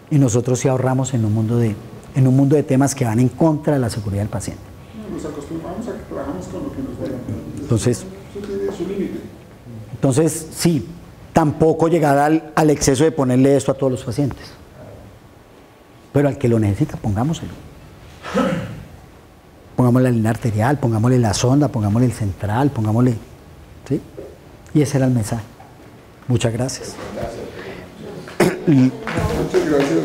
Y nosotros sí ahorramos en un mundo de temas que van en contra de la seguridad del paciente. Nos acostumbramos a que trabajamos con lo que nos den. Entonces, eso tiene su límite. Entonces, sí, tampoco llegar al exceso de ponerle esto a todos los pacientes. Pero al que lo necesita, pongámoselo. Pongámosle la línea arterial, pongámosle la sonda, pongámosle el central, pongámosle... ¿sí? Y ese era el mensaje. Muchas gracias. Muchas gracias.